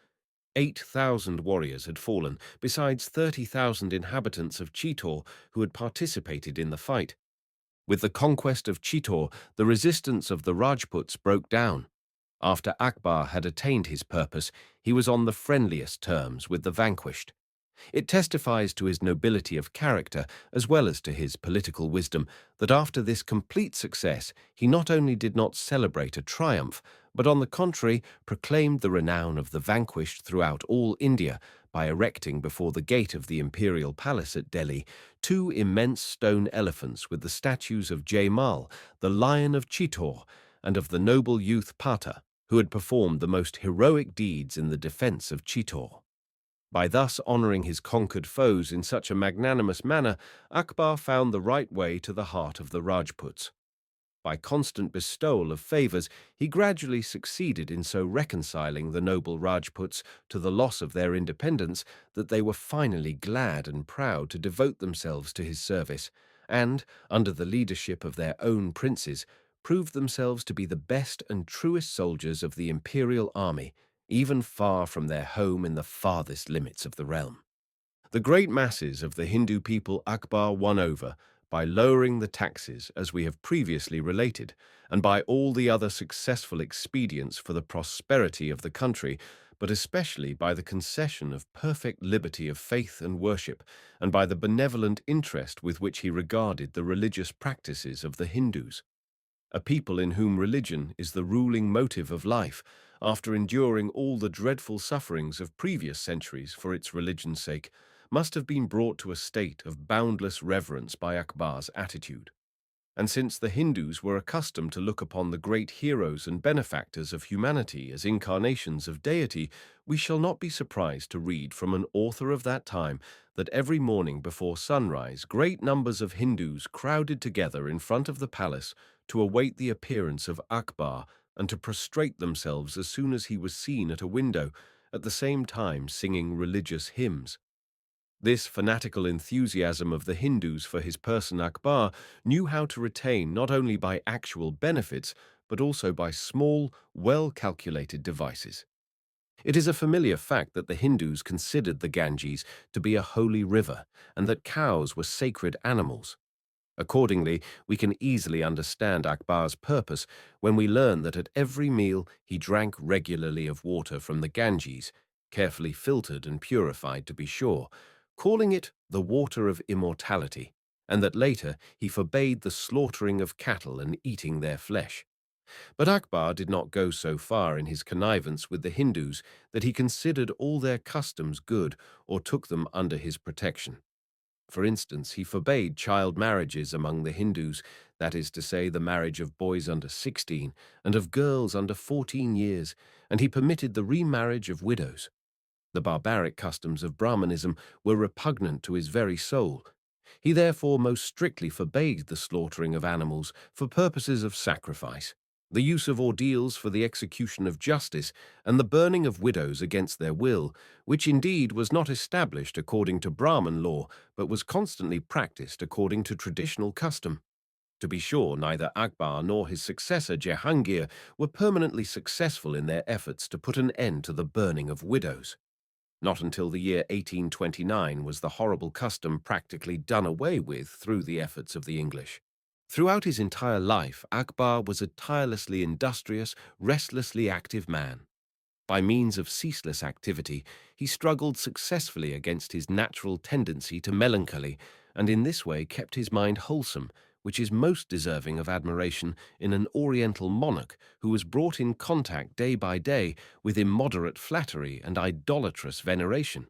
8,000 warriors had fallen, besides 30,000 inhabitants of Chitor who had participated in the fight. With the conquest of Chitor, the resistance of the Rajputs broke down. After Akbar had attained his purpose, he was on the friendliest terms with the vanquished. It testifies to his nobility of character, as well as to his political wisdom, that after this complete success, he not only did not celebrate a triumph, but on the contrary proclaimed the renown of the vanquished throughout all India by erecting before the gate of the imperial palace at Delhi 2 immense stone elephants with the statues of Jaimal, the Lion of Chitor, and of the noble youth Pata, who had performed the most heroic deeds in the defense of Chitor. By thus honoring his conquered foes in such a magnanimous manner, Akbar found the right way to the heart of the Rajputs. By constant bestowal of favors, he gradually succeeded in so reconciling the noble Rajputs to the loss of their independence that they were finally glad and proud to devote themselves to his service, and, under the leadership of their own princes, proved themselves to be the best and truest soldiers of the imperial army, even far from their home in the farthest limits of the realm. The great masses of the Hindu people Akbar won over by lowering the taxes, as we have previously related, and by all the other successful expedients for the prosperity of the country, but especially by the concession of perfect liberty of faith and worship, and by the benevolent interest with which he regarded the religious practices of the Hindus. A people in whom religion is the ruling motive of life, after enduring all the dreadful sufferings of previous centuries for its religion's sake, must have been brought to a state of boundless reverence by Akbar's attitude. And since the Hindus were accustomed to look upon the great heroes and benefactors of humanity as incarnations of deity, we shall not be surprised to read from an author of that time that every morning before sunrise great numbers of Hindus crowded together in front of the palace to await the appearance of Akbar and to prostrate themselves as soon as he was seen at a window, at the same time singing religious hymns. This fanatical enthusiasm of the Hindus for his person Akbar knew how to retain not only by actual benefits, but also by small, well-calculated devices. It is a familiar fact that the Hindus considered the Ganges to be a holy river, and that cows were sacred animals. Accordingly, we can easily understand Akbar's purpose when we learn that at every meal he drank regularly of water from the Ganges, carefully filtered and purified to be sure, calling it the water of immortality, and that later he forbade the slaughtering of cattle and eating their flesh. But Akbar did not go so far in his connivance with the Hindus that he considered all their customs good or took them under his protection. For instance, he forbade child marriages among the Hindus, that is to say, the marriage of boys under 16 and of girls under 14 years, and he permitted the remarriage of widows. The barbaric customs of Brahmanism were repugnant to his very soul. He therefore most strictly forbade the slaughtering of animals for purposes of sacrifice, the use of ordeals for the execution of justice, and the burning of widows against their will, which indeed was not established according to Brahman law, but was constantly practiced according to traditional custom. To be sure, neither Akbar nor his successor Jehangir were permanently successful in their efforts to put an end to the burning of widows. Not until the year 1829 was the horrible custom practically done away with through the efforts of the English. Throughout his entire life, Akbar was a tirelessly industrious, restlessly active man. By means of ceaseless activity, he struggled successfully against his natural tendency to melancholy, and in this way kept his mind wholesome, which is most deserving of admiration in an Oriental monarch who was brought in contact day by day with immoderate flattery and idolatrous veneration.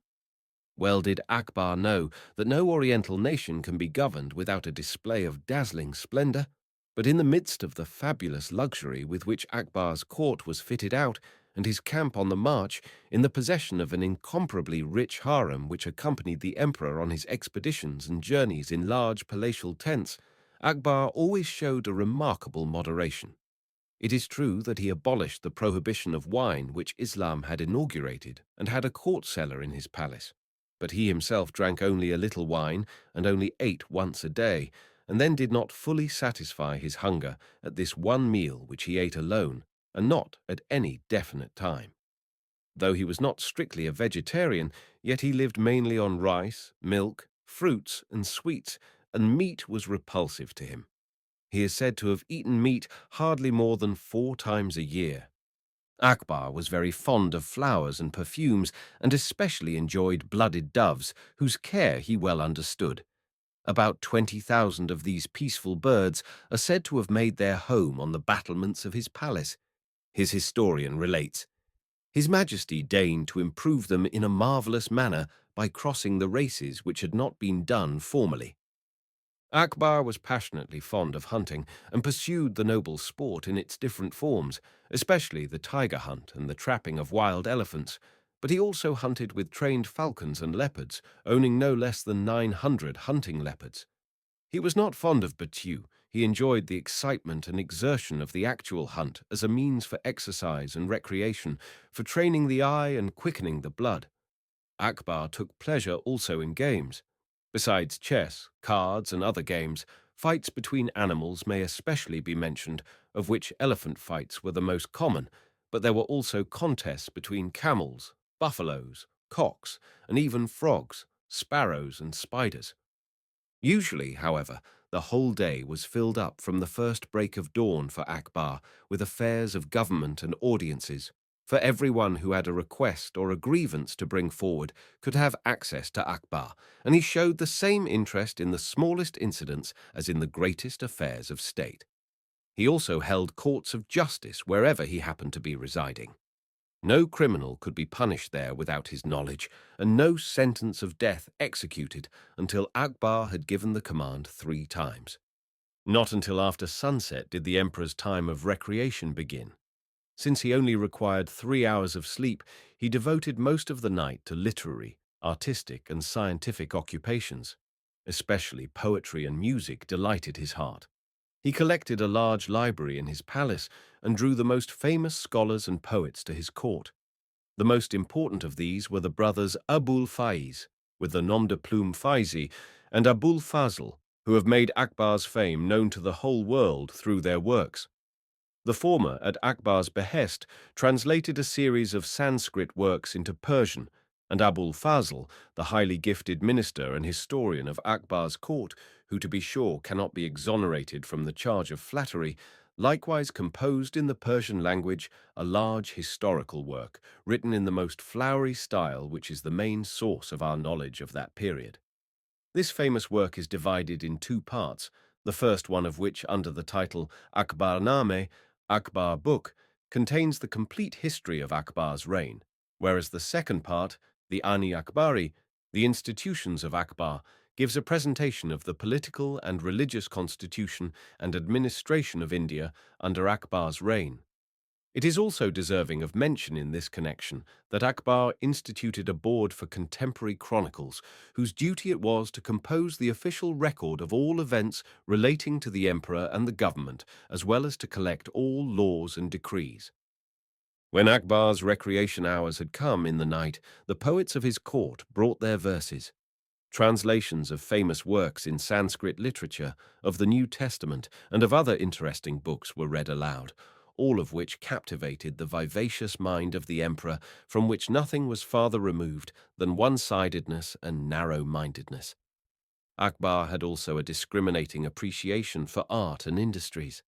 Well did Akbar know that no Oriental nation can be governed without a display of dazzling splendor, but in the midst of the fabulous luxury with which Akbar's court was fitted out, and his camp on the march, in the possession of an incomparably rich harem which accompanied the emperor on his expeditions and journeys in large palatial tents, Akbar always showed a remarkable moderation. It is true that he abolished the prohibition of wine which Islam had inaugurated and had a court cellar in his palace, but he himself drank only a little wine and only ate once a day, and then did not fully satisfy his hunger at this one meal which he ate alone, and not at any definite time. Though he was not strictly a vegetarian, yet he lived mainly on rice, milk, fruits, and sweets, and meat was repulsive to him. He is said to have eaten meat hardly more than 4 times a year. Akbar was very fond of flowers and perfumes, and especially enjoyed blooded doves, whose care he well understood. About 20,000 of these peaceful birds are said to have made their home on the battlements of his palace. His historian relates, "His Majesty deigned to improve them in a marvelous manner by crossing the races which had not been done formerly." Akbar was passionately fond of hunting and pursued the noble sport in its different forms, especially the tiger hunt and the trapping of wild elephants, but he also hunted with trained falcons and leopards, owning no less than 900 hunting leopards. He was not fond of battue. He enjoyed the excitement and exertion of the actual hunt as a means for exercise and recreation, for training the eye and quickening the blood. Akbar took pleasure also in games. Besides chess, cards, and other games, fights between animals may especially be mentioned, of which elephant fights were the most common, but there were also contests between camels, buffaloes, cocks, and even frogs, sparrows, and spiders. Usually, however, the whole day was filled up from the first break of dawn for Akbar with affairs of government and audiences, for everyone who had a request or a grievance to bring forward could have access to Akbar, and he showed the same interest in the smallest incidents as in the greatest affairs of state. He also held courts of justice wherever he happened to be residing. No criminal could be punished there without his knowledge, and no sentence of death executed until Akbar had given the command 3 times. Not until after sunset did the emperor's time of recreation begin. Since he only required 3 hours of sleep, he devoted most of the night to literary, artistic, and scientific occupations. Especially poetry and music delighted his heart. He collected a large library in his palace and drew the most famous scholars and poets to his court. The most important of these were the brothers Abul Faiz, with the nom de plume Faizi, and Abul Fazl, who have made Akbar's fame known to the whole world through their works. The former, at Akbar's behest, translated a series of Sanskrit works into Persian, and Abul Fazl, the highly gifted minister and historian of Akbar's court, who to be sure cannot be exonerated from the charge of flattery, likewise composed in the Persian language a large historical work, written in the most flowery style which is the main source of our knowledge of that period. This famous work is divided in 2 parts, the first one of which, under the title Akbarname, Akbar Book, contains the complete history of Akbar's reign, whereas the second part, the Ani Akbari, the institutions of Akbar, gives a presentation of the political and religious constitution and administration of India under Akbar's reign. It is also deserving of mention in this connection that Akbar instituted a board for contemporary chronicles, whose duty it was to compose the official record of all events relating to the emperor and the government, as well as to collect all laws and decrees. When Akbar's recreation hours had come in the night, the poets of his court brought their verses. Translations of famous works in Sanskrit literature, of the New Testament, and of other interesting books were read aloud, all of which captivated the vivacious mind of the emperor, from which nothing was farther removed than one-sidedness and narrow-mindedness. Akbar had also a discriminating appreciation for art and industries.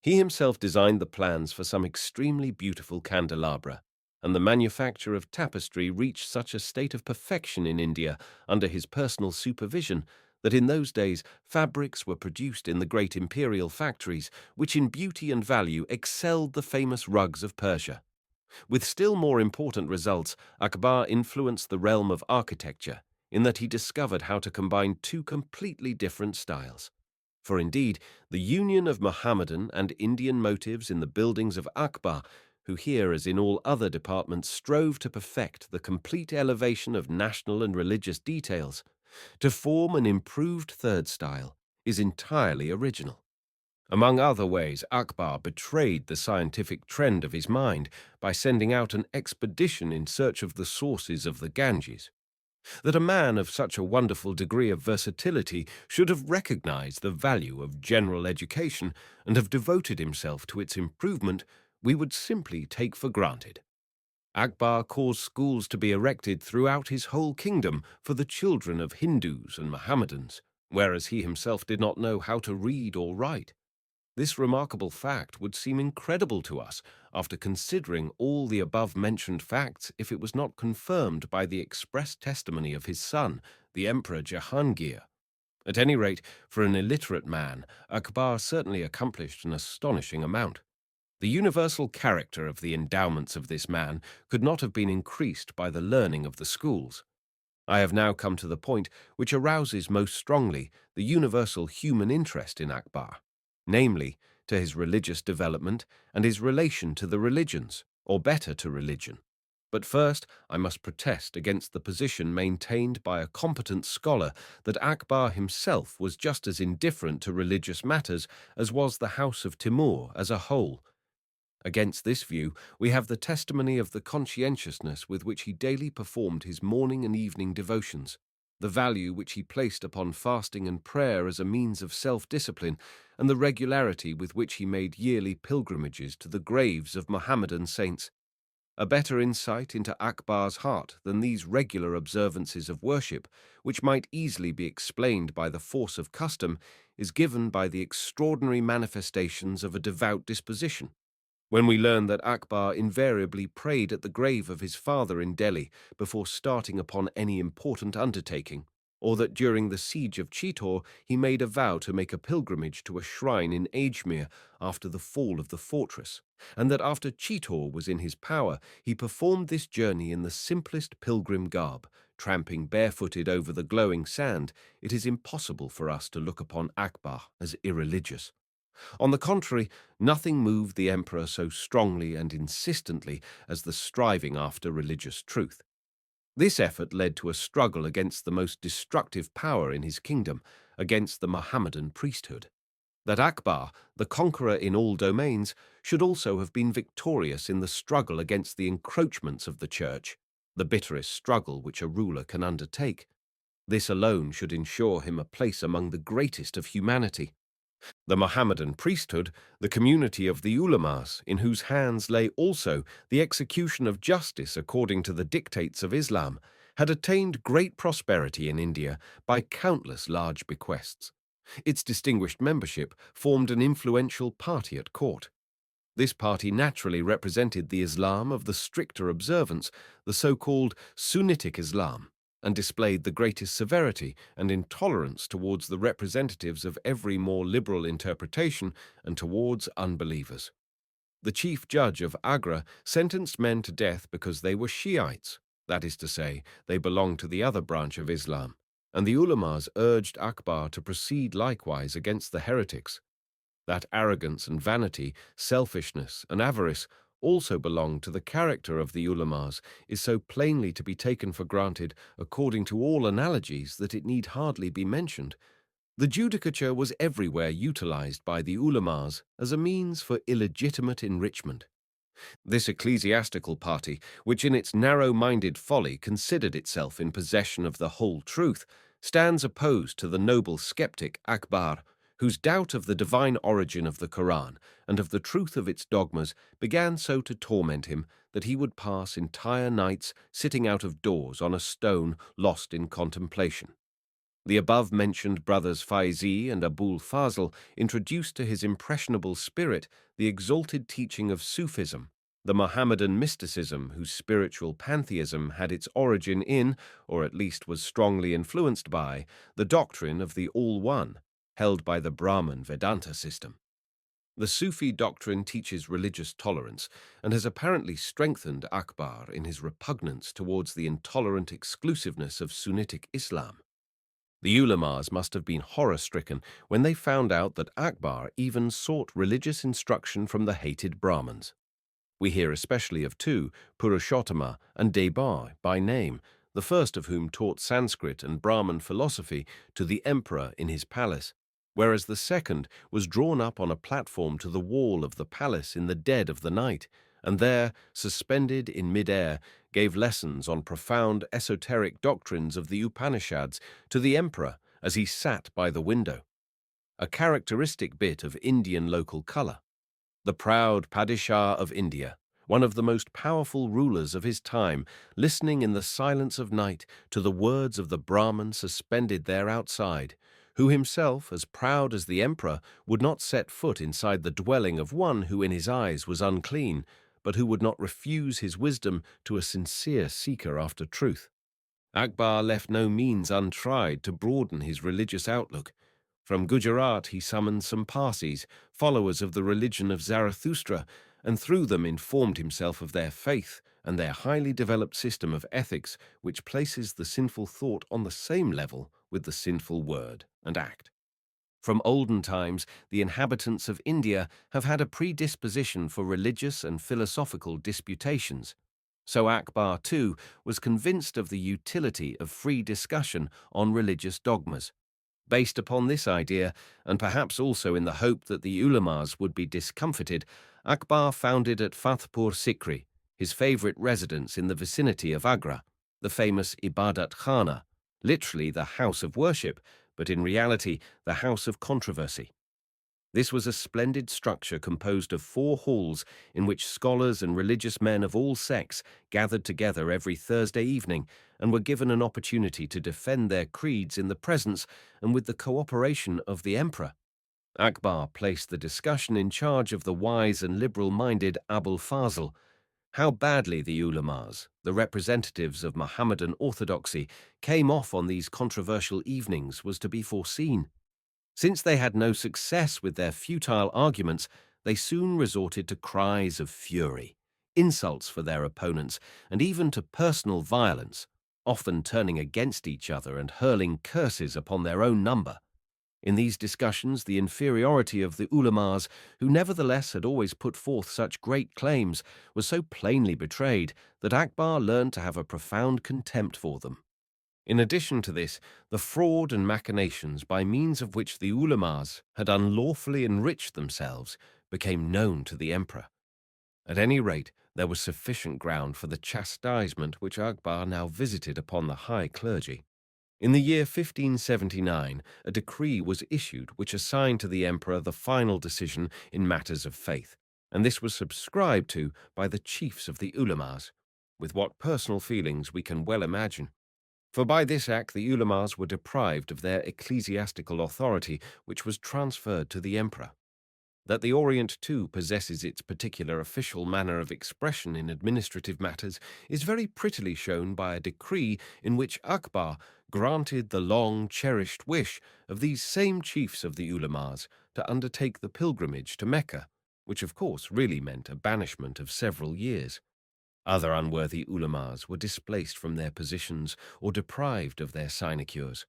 He himself designed the plans for some extremely beautiful candelabra, and the manufacture of tapestry reached such a state of perfection in India under his personal supervision that in those days fabrics were produced in the great imperial factories, which in beauty and value excelled the famous rugs of Persia. With still more important results, Akbar influenced the realm of architecture, in that he discovered how to combine 2 completely different styles. For indeed, the union of Mohammedan and Indian motives in the buildings of Akbar, who here as in all other departments strove to perfect the complete elevation of national and religious details, to form an improved third style, is entirely original. Among other ways, Akbar betrayed the scientific trend of his mind by sending out an expedition in search of the sources of the Ganges. That a man of such a wonderful degree of versatility should have recognized the value of general education and have devoted himself to its improvement, we would simply take for granted. Akbar caused schools to be erected throughout his whole kingdom for the children of Hindus and Mohammedans, whereas he himself did not know how to read or write. This remarkable fact would seem incredible to us after considering all the above-mentioned facts if it was not confirmed by the express testimony of his son, the Emperor Jahangir. At any rate, for an illiterate man, Akbar certainly accomplished an astonishing amount. The universal character of the endowments of this man could not have been increased by the learning of the schools. I have now come to the point which arouses most strongly the universal human interest in Akbar, namely, to his religious development and his relation to the religions, or better to religion. But first, I must protest against the position maintained by a competent scholar that Akbar himself was just as indifferent to religious matters as was the house of Timur as a whole. Against this view, we have the testimony of the conscientiousness with which he daily performed his morning and evening devotions, the value which he placed upon fasting and prayer as a means of self-discipline, and the regularity with which he made yearly pilgrimages to the graves of Mohammedan saints. A better insight into Akbar's heart than these regular observances of worship, which might easily be explained by the force of custom, is given by the extraordinary manifestations of a devout disposition. When we learn that Akbar invariably prayed at the grave of his father in Delhi before starting upon any important undertaking, or that during the siege of Chitor he made a vow to make a pilgrimage to a shrine in Ajmer after the fall of the fortress, and that after Chitor was in his power, he performed this journey in the simplest pilgrim garb, tramping barefooted over the glowing sand, it is impossible for us to look upon Akbar as irreligious. On the contrary, nothing moved the emperor so strongly and insistently as the striving after religious truth. This effort led to a struggle against the most destructive power in his kingdom, against the Mohammedan priesthood. That Akbar, the conqueror in all domains, should also have been victorious in the struggle against the encroachments of the church, the bitterest struggle which a ruler can undertake. This alone should ensure him a place among the greatest of humanity. The Mohammedan priesthood, the community of the ulamas, in whose hands lay also the execution of justice according to the dictates of Islam, had attained great prosperity in India by countless large bequests. Its distinguished membership formed an influential party at court. This party naturally represented the Islam of the stricter observance, the so-called Sunnitic Islam, and displayed the greatest severity and intolerance towards the representatives of every more liberal interpretation and towards unbelievers. The chief judge of Agra sentenced men to death because they were Shiites, that is to say, they belonged to the other branch of Islam, and the ulamas urged Akbar to proceed likewise against the heretics. That arrogance and vanity, selfishness and avarice also belong to the character of the ulamas is so plainly to be taken for granted according to all analogies that it need hardly be mentioned. The judicature was everywhere utilized by the ulamas as a means for illegitimate enrichment. This ecclesiastical party, which in its narrow-minded folly considered itself in possession of the whole truth, stands opposed to the noble skeptic Akbar, whose doubt of the divine origin of the Quran and of the truth of its dogmas began so to torment him that he would pass entire nights sitting out of doors on a stone lost in contemplation. The above-mentioned brothers Faizi and Abul Fazl introduced to his impressionable spirit the exalted teaching of Sufism, the Mohammedan mysticism whose spiritual pantheism had its origin in, or at least was strongly influenced by, the doctrine of the All-One, held by the Brahman Vedanta system. The Sufi doctrine teaches religious tolerance and has apparently strengthened Akbar in his repugnance towards the intolerant exclusiveness of Sunnitic Islam. The ulamas must have been horror-stricken when they found out that Akbar even sought religious instruction from the hated Brahmins. We hear especially of two, Purushottama and Debar by name, the first of whom taught Sanskrit and Brahman philosophy to the emperor in his palace, whereas the second was drawn up on a platform to the wall of the palace in the dead of the night, and there, suspended in mid-air, gave lessons on profound esoteric doctrines of the Upanishads to the emperor as he sat by the window. A characteristic bit of Indian local color. The proud Padishah of India, one of the most powerful rulers of his time, listening in the silence of night to the words of the Brahman suspended there outside, who himself, as proud as the emperor, would not set foot inside the dwelling of one who in his eyes was unclean, but who would not refuse his wisdom to a sincere seeker after truth. Akbar left no means untried to broaden his religious outlook. From Gujarat he summoned some Parsis, followers of the religion of Zarathustra, and through them informed himself of their faith and their highly developed system of ethics, which places the sinful thought on the same level with the sinful word and act. From olden times, the inhabitants of India have had a predisposition for religious and philosophical disputations. So Akbar, too, was convinced of the utility of free discussion on religious dogmas. Based upon this idea, and perhaps also in the hope that the ulamas would be discomfited, Akbar founded at Fatehpur Sikri, his favorite residence in the vicinity of Agra, the famous Ibadat Khana, literally the house of worship, but in reality the house of controversy. This was a splendid structure composed of 4 halls in which scholars and religious men of all sects gathered together every Thursday evening and were given an opportunity to defend their creeds in the presence and with the cooperation of the emperor. Akbar placed the discussion in charge of the wise and liberal-minded Abul Fazl. How badly the ulamas, the representatives of Mohammedan orthodoxy, came off on these controversial evenings was to be foreseen. Since they had no success with their futile arguments, they soon resorted to cries of fury, insults for their opponents, and even to personal violence, often turning against each other and hurling curses upon their own number. In these discussions, the inferiority of the ulamas, who nevertheless had always put forth such great claims, was so plainly betrayed that Akbar learned to have a profound contempt for them. In addition to this, the fraud and machinations by means of which the ulamas had unlawfully enriched themselves became known to the emperor. At any rate, there was sufficient ground for the chastisement which Akbar now visited upon the high clergy. In the year 1579, a decree was issued which assigned to the emperor the final decision in matters of faith, and this was subscribed to by the chiefs of the ulamas, with what personal feelings we can well imagine. For by this act the ulamas were deprived of their ecclesiastical authority, which was transferred to the emperor. That the Orient, too, possesses its particular official manner of expression in administrative matters is very prettily shown by a decree in which Akbar granted the long-cherished wish of these same chiefs of the ulamas to undertake the pilgrimage to Mecca, which of course really meant a banishment of several years. Other unworthy ulamas were displaced from their positions or deprived of their sinecures.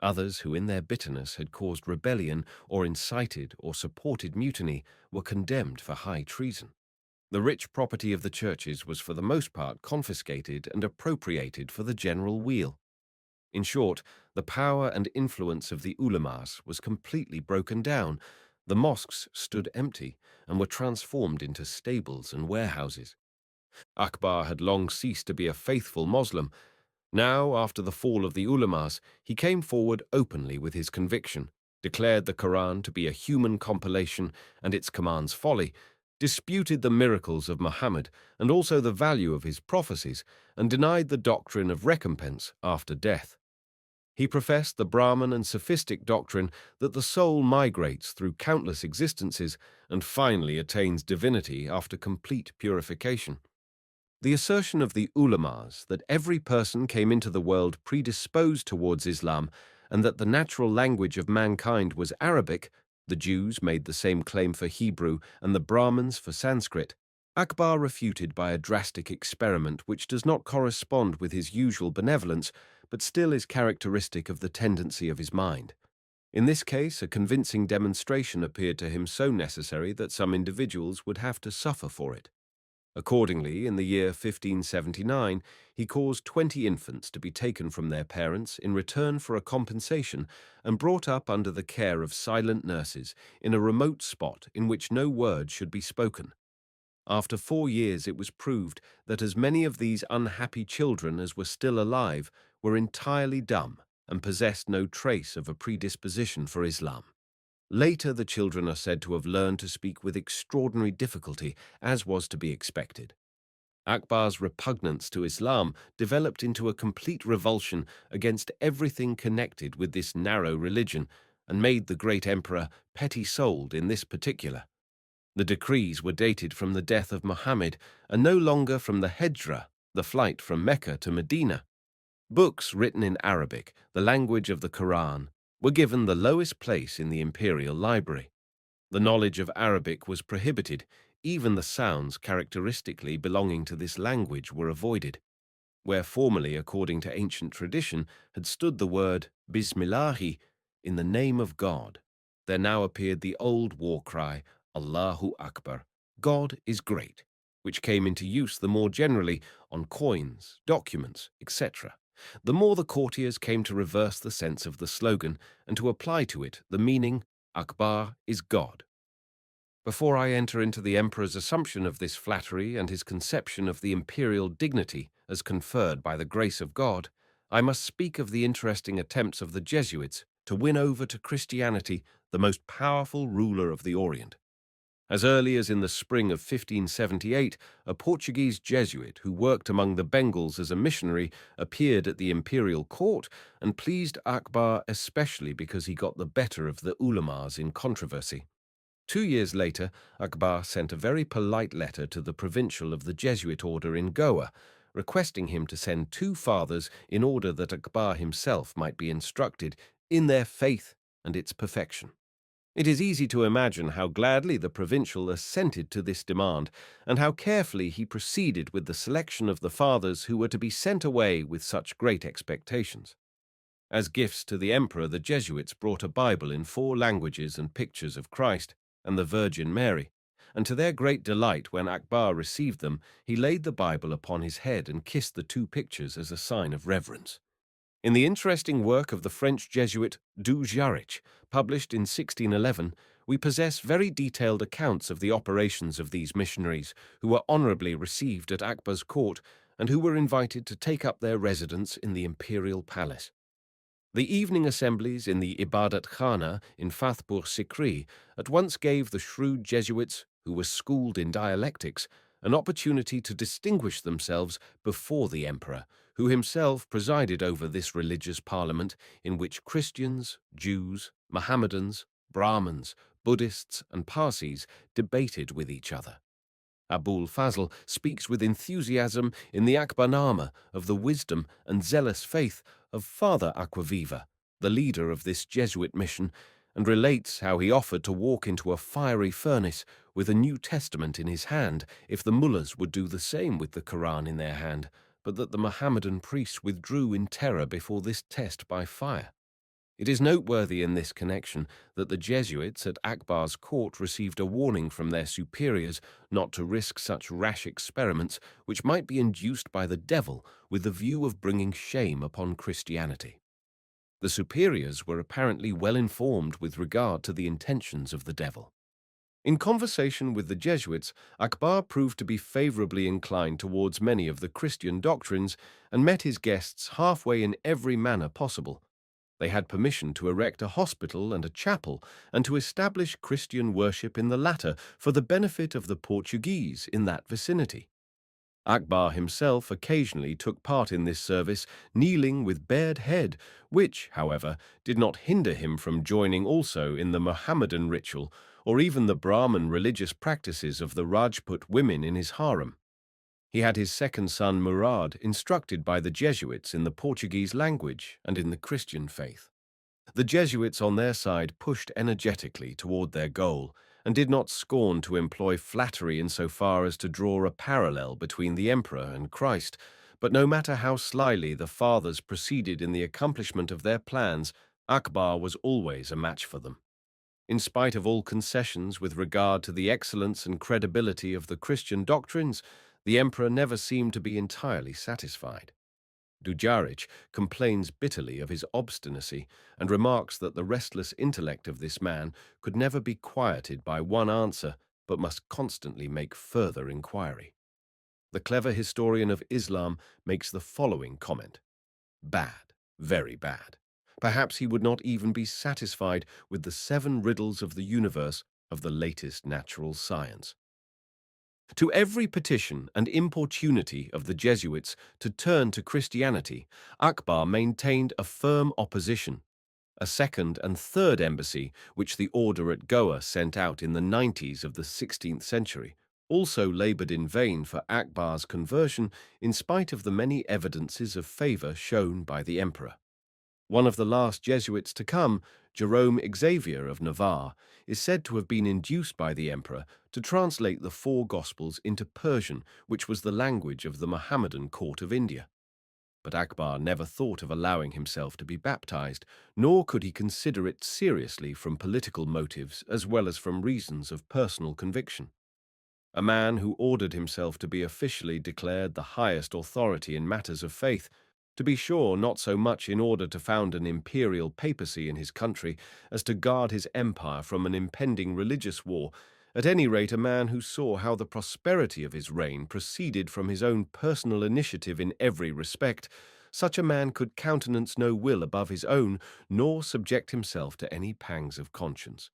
Others who in their bitterness had caused rebellion or incited or supported mutiny were condemned for high treason. The rich property of the churches was for the most part confiscated and appropriated for the general weal. In short, the power and influence of the ulamas was completely broken down. The mosques stood empty and were transformed into stables and warehouses. Akbar had long ceased to be a faithful Moslem. Now, after the fall of the ulamas, he came forward openly with his conviction, declared the Quran to be a human compilation and its commands folly, disputed the miracles of Muhammad and also the value of his prophecies, and denied the doctrine of recompense after death. He professed the Brahman and sophistic doctrine that the soul migrates through countless existences and finally attains divinity after complete purification. The assertion of the ulamas that every person came into the world predisposed towards Islam and that the natural language of mankind was Arabic, the Jews made the same claim for Hebrew and the Brahmins for Sanskrit, Akbar refuted by a drastic experiment which does not correspond with his usual benevolence, but still is characteristic of the tendency of his mind. In this case, a convincing demonstration appeared to him so necessary that some individuals would have to suffer for it. Accordingly, in the year 1579, he caused 20 infants to be taken from their parents in return for a compensation and brought up under the care of silent nurses in a remote spot in which no word should be spoken. After 4 years, it was proved that as many of these unhappy children as were still alive were entirely dumb and possessed no trace of a predisposition for Islam. Later, the children are said to have learned to speak with extraordinary difficulty, as was to be expected. Akbar's repugnance to Islam developed into a complete revulsion against everything connected with this narrow religion and made the great emperor petty-souled in this particular. The decrees were dated from the death of Muhammad and no longer from the Hijra, the flight from Mecca to Medina. Books written in Arabic, the language of the Quran, were given the lowest place in the imperial library. The knowledge of Arabic was prohibited. Even the sounds characteristically belonging to this language were avoided. Where formerly, according to ancient tradition, had stood the word Bismillahi, in the name of God, there now appeared the old war cry, Allahu Akbar, God is great, which came into use the more generally on coins, documents, etc. The more the courtiers came to reverse the sense of the slogan and to apply to it the meaning, Akbar is God. Before I enter into the emperor's assumption of this flattery and his conception of the imperial dignity as conferred by the grace of God, I must speak of the interesting attempts of the Jesuits to win over to Christianity the most powerful ruler of the Orient. As early as in the spring of 1578, a Portuguese Jesuit who worked among the Bengals as a missionary appeared at the imperial court and pleased Akbar especially because he got the better of the ulamas in controversy. 2 years later, Akbar sent a very polite letter to the provincial of the Jesuit order in Goa, requesting him to send 2 fathers in order that Akbar himself might be instructed in their faith and its perfection. It is easy to imagine how gladly the provincial assented to this demand, and how carefully he proceeded with the selection of the fathers who were to be sent away with such great expectations. As gifts to the emperor, the Jesuits brought a Bible in 4 languages and pictures of Christ and the Virgin Mary, and to their great delight, when Akbar received them, he laid the Bible upon his head and kissed the 2 pictures as a sign of reverence. In the interesting work of the French Jesuit du Jarich, published in 1611, we possess very detailed accounts of the operations of these missionaries, who were honorably received at Akbar's court and who were invited to take up their residence in the imperial palace. The evening assemblies in the Ibadat Khana in Fathpur Sikri at once gave the shrewd Jesuits, who were schooled in dialectics, an opportunity to distinguish themselves before the emperor, who himself presided over this religious parliament in which Christians, Jews, Mohammedans, Brahmins, Buddhists, and Parsis debated with each other. Abul Fazl speaks with enthusiasm in the Akbarnama of the wisdom and zealous faith of Father Aquaviva, the leader of this Jesuit mission, and relates how he offered to walk into a fiery furnace with a New Testament in his hand if the mullahs would do the same with the Quran in their hand, but that the Mohammedan priests withdrew in terror before this test by fire. It is noteworthy in this connection that the Jesuits at Akbar's court received a warning from their superiors not to risk such rash experiments which might be induced by the devil with the view of bringing shame upon Christianity. The superiors were apparently well informed with regard to the intentions of the devil. In conversation with the Jesuits, Akbar proved to be favorably inclined towards many of the Christian doctrines and met his guests halfway in every manner possible. They had permission to erect a hospital and a chapel and to establish Christian worship in the latter for the benefit of the Portuguese in that vicinity. Akbar himself occasionally took part in this service, kneeling with bared head, which, however, did not hinder him from joining also in the Mohammedan ritual or even the Brahmin religious practices of the Rajput women in his harem. He had his second son Murad instructed by the Jesuits in the Portuguese language and in the Christian faith. The Jesuits on their side pushed energetically toward their goal and did not scorn to employ flattery insofar as to draw a parallel between the emperor and Christ, but no matter how slyly the fathers proceeded in the accomplishment of their plans, Akbar was always a match for them. In spite of all concessions with regard to the excellence and credibility of the Christian doctrines, the emperor never seemed to be entirely satisfied. Dujarric complains bitterly of his obstinacy and remarks that the restless intellect of this man could never be quieted by one answer, but must constantly make further inquiry. The clever historian of Islam makes the following comment: bad, very bad. Perhaps he would not even be satisfied with the 7 riddles of the universe of the latest natural science. To every petition and importunity of the Jesuits to turn to Christianity, Akbar maintained a firm opposition. A second and third embassy, which the order at Goa sent out in the 90s of the 16th century, also labored in vain for Akbar's conversion in spite of the many evidences of favor shown by the emperor. One of the last Jesuits to come, Jerome Xavier of Navarre, is said to have been induced by the emperor to translate the 4 Gospels into Persian, which was the language of the Mohammedan court of India. But Akbar never thought of allowing himself to be baptized, nor could he consider it seriously from political motives as well as from reasons of personal conviction. A man who ordered himself to be officially declared the highest authority in matters of faith, to be sure not so much in order to found an imperial papacy in his country as to guard his empire from an impending religious war, at any rate a man who saw how the prosperity of his reign proceeded from his own personal initiative in every respect, such a man could countenance no will above his own, nor subject himself to any pangs of conscience.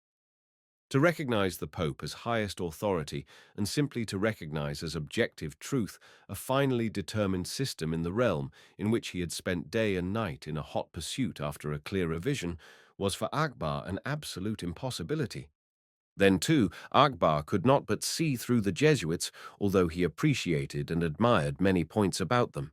To recognize the Pope as highest authority and simply to recognize as objective truth a finally determined system in the realm in which he had spent day and night in a hot pursuit after a clearer vision was for Akbar an absolute impossibility. Then, too, Akbar could not but see through the Jesuits, although he appreciated and admired many points about them.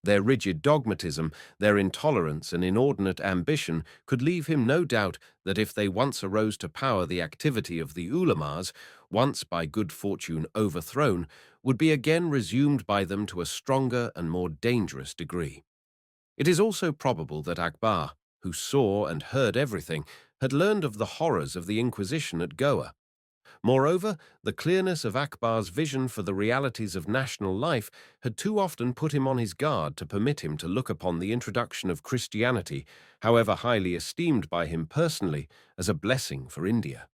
Their rigid dogmatism, their intolerance and inordinate ambition could leave him no doubt that if they once arose to power, the activity of the ulamas, once by good fortune overthrown, would be again resumed by them to a stronger and more dangerous degree. It is also probable that Akbar, who saw and heard everything, had learned of the horrors of the Inquisition at Goa. Moreover, the clearness of Akbar's vision for the realities of national life had too often put him on his guard to permit him to look upon the introduction of Christianity, however highly esteemed by him personally, as a blessing for India.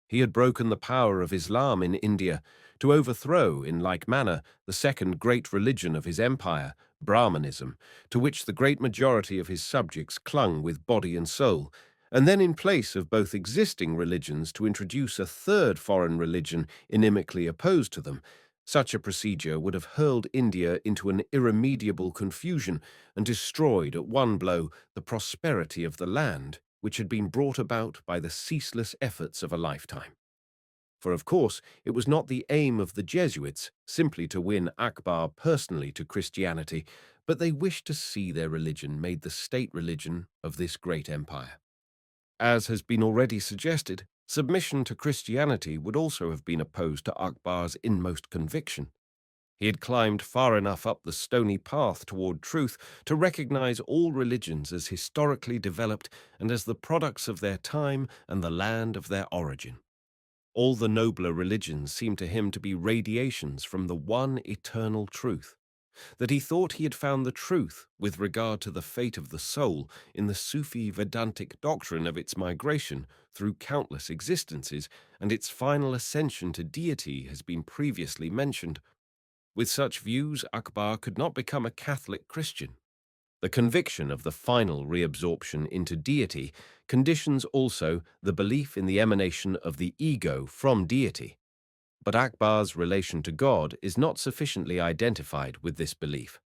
He had broken the power of Islam in India to overthrow, in like manner, the second great religion of his empire, Brahmanism, to which the great majority of his subjects clung with body and soul, and then in place of both existing religions to introduce a third foreign religion inimically opposed to them. Such a procedure would have hurled India into an irremediable confusion and destroyed at one blow the prosperity of the land, which had been brought about by the ceaseless efforts of a lifetime. For of course it was not the aim of the Jesuits simply to win Akbar personally to Christianity, but they wished to see their religion made the state religion of this great empire. As has been already suggested, submission to Christianity would also have been opposed to Akbar's inmost conviction. He had climbed far enough up the stony path toward truth to recognize all religions as historically developed and as the products of their time and the land of their origin. All the nobler religions seemed to him to be radiations from the one eternal truth, that he thought he had found the truth with regard to the fate of the soul in the Sufi Vedantic doctrine of its migration through countless existences, and its final ascension to deity has been previously mentioned. With such views, Akbar could not become a Catholic Christian. The conviction of the final reabsorption into deity conditions also the belief in the emanation of the ego from deity. But Akbar's relation to God is not sufficiently identified with this belief.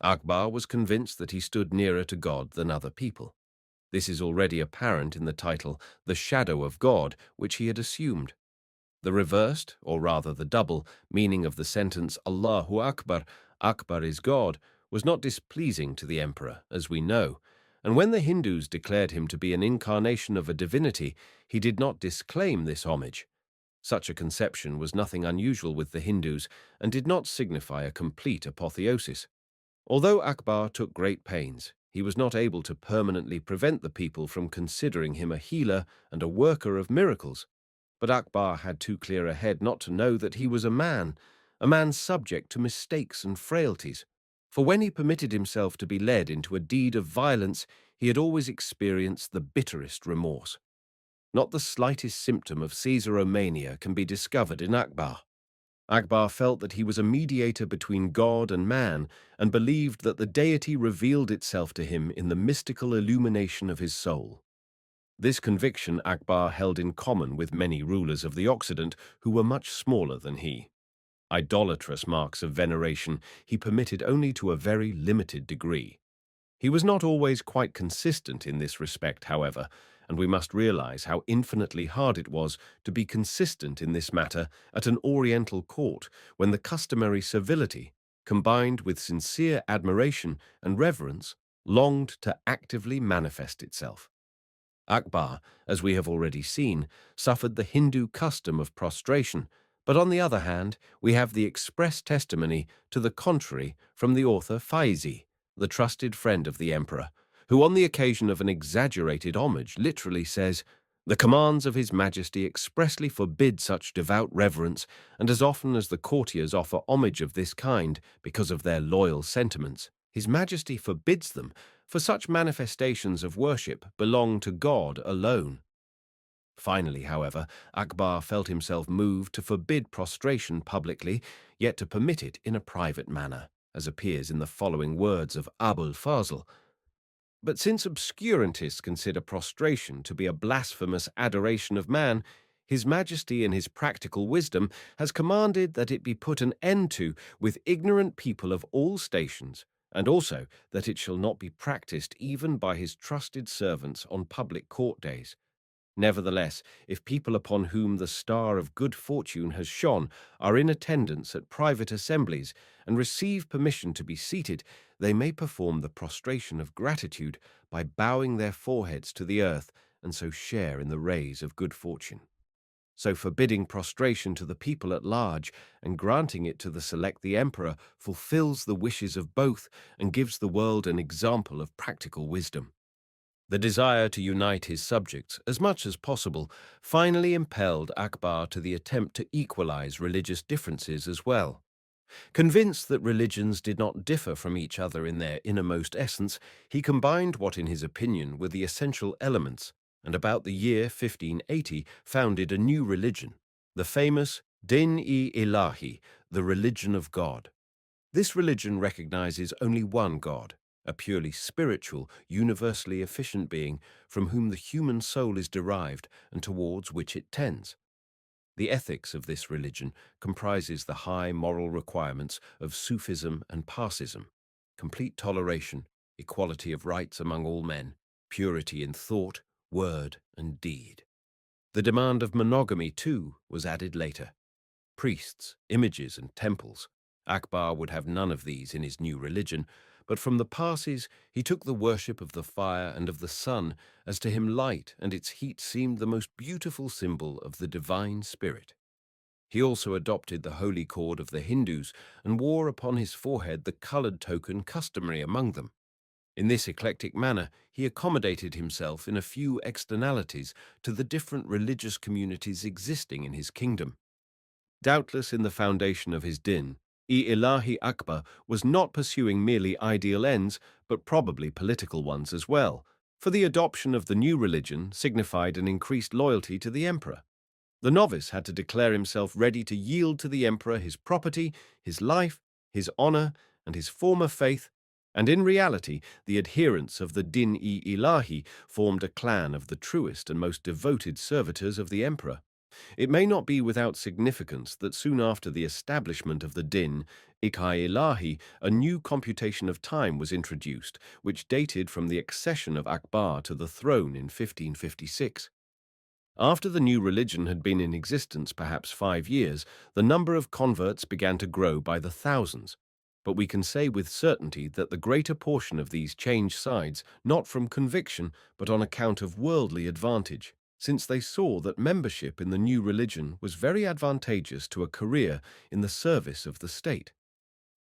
Akbar was convinced that he stood nearer to God than other people. This is already apparent in the title, The Shadow of God, which he had assumed. The reversed, or rather the double, meaning of the sentence Allahu Akbar, Akbar is God, was not displeasing to the emperor, as we know, and when the Hindus declared him to be an incarnation of a divinity, he did not disclaim this homage. Such a conception was nothing unusual with the Hindus and did not signify a complete apotheosis. Although Akbar took great pains, he was not able to permanently prevent the people from considering him a healer and a worker of miracles. But Akbar had too clear a head not to know that he was a man subject to mistakes and frailties. For when he permitted himself to be led into a deed of violence, he had always experienced the bitterest remorse. Not the slightest symptom of Caesaromania can be discovered in Akbar. Akbar felt that he was a mediator between God and man, and believed that the deity revealed itself to him in the mystical illumination of his soul. This conviction Akbar held in common with many rulers of the Occident who were much smaller than he. Idolatrous marks of veneration he permitted only to a very limited degree. He was not always quite consistent in this respect, however, and we must realize how infinitely hard it was to be consistent in this matter at an Oriental court when the customary civility, combined with sincere admiration and reverence, longed to actively manifest itself. Akbar, as we have already seen, suffered the Hindu custom of prostration, but on the other hand, we have the express testimony to the contrary from the author Faizi, the trusted friend of the emperor, who on the occasion of an exaggerated homage literally says, "The commands of His Majesty expressly forbid such devout reverence, and as often as the courtiers offer homage of this kind because of their loyal sentiments, His Majesty forbids them, for such manifestations of worship belong to God alone." Finally, however, Akbar felt himself moved to forbid prostration publicly, yet to permit it in a private manner, as appears in the following words of Abul Fazl. But since obscurantists consider prostration to be a blasphemous adoration of man, His Majesty in his practical wisdom has commanded that it be put an end to with ignorant people of all stations, and also that it shall not be practiced even by his trusted servants on public court days. Nevertheless, if people upon whom the star of good fortune has shone are in attendance at private assemblies and receive permission to be seated, they may perform the prostration of gratitude by bowing their foreheads to the earth and so share in the rays of good fortune. So forbidding prostration to the people at large and granting it to the emperor fulfills the wishes of both and gives the world an example of practical wisdom. The desire to unite his subjects as much as possible finally impelled Akbar to the attempt to equalize religious differences as well. Convinced that religions did not differ from each other in their innermost essence, he combined what in his opinion were the essential elements, and about the year 1580 founded a new religion, the famous Din-i-Ilahi, the religion of God. This religion recognizes only one God, a purely spiritual, universally efficient being from whom the human soul is derived and towards which it tends. The ethics of this religion comprises the high moral requirements of Sufism and Parsism: complete toleration, equality of rights among all men, purity in thought, word, and deed. The demand of monogamy, too, was added later. Priests, images, and temples. Akbar would have none of these in his new religion, but from the Parsis he took the worship of the fire and of the sun, as to him light and its heat seemed the most beautiful symbol of the divine spirit. He also adopted the holy cord of the Hindus and wore upon his forehead the coloured token customary among them. In this eclectic manner, he accommodated himself in a few externalities to the different religious communities existing in his kingdom. Doubtless in the foundation of his Din-i-Ilahi Akbar was not pursuing merely ideal ends, but probably political ones as well, for the adoption of the new religion signified an increased loyalty to the emperor. The novice had to declare himself ready to yield to the emperor his property, his life, his honor, and his former faith, and in reality the adherents of the Din-i-Ilahi formed a clan of the truest and most devoted servitors of the emperor. It may not be without significance that soon after the establishment of the Din-i-Ilahi, a new computation of time was introduced, which dated from the accession of Akbar to the throne in 1556. After the new religion had been in existence perhaps 5 years, the number of converts began to grow by the thousands. But we can say with certainty that the greater portion of these changed sides not from conviction, but on account of worldly advantage, since they saw that membership in the new religion was very advantageous to a career in the service of the state.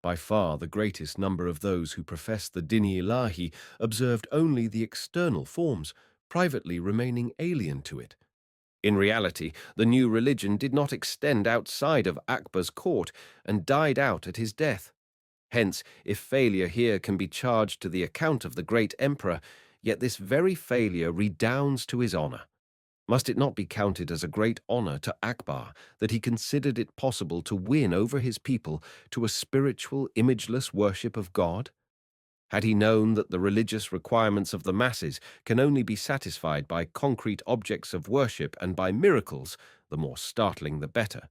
By far the greatest number of those who professed the Din-i-Ilahi observed only the external forms, privately remaining alien to it. In reality, the new religion did not extend outside of Akbar's court and died out at his death. Hence, if failure here can be charged to the account of the great emperor, yet this very failure redounds to his honor. Must it not be counted as a great honor to Akbar that he considered it possible to win over his people to a spiritual, imageless worship of God? Had he known that the religious requirements of the masses can only be satisfied by concrete objects of worship and by miracles, the more startling the better,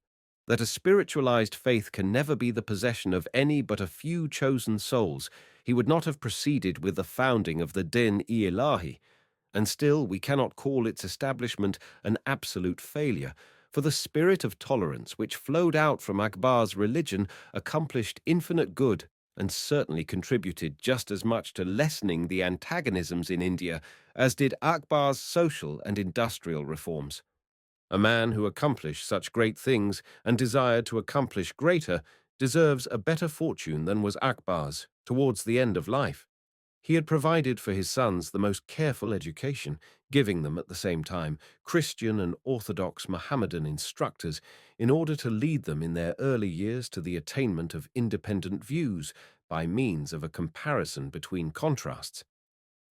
that a spiritualized faith can never be the possession of any but a few chosen souls, he would not have proceeded with the founding of the Din-i-Ilahi, and still we cannot call its establishment an absolute failure, for the spirit of tolerance which flowed out from Akbar's religion accomplished infinite good and certainly contributed just as much to lessening the antagonisms in India as did Akbar's social and industrial reforms. A man who accomplished such great things and desired to accomplish greater deserves a better fortune than was Akbar's towards the end of life. He had provided for his sons the most careful education, giving them at the same time Christian and Orthodox Mohammedan instructors in order to lead them in their early years to the attainment of independent views by means of a comparison between contrasts.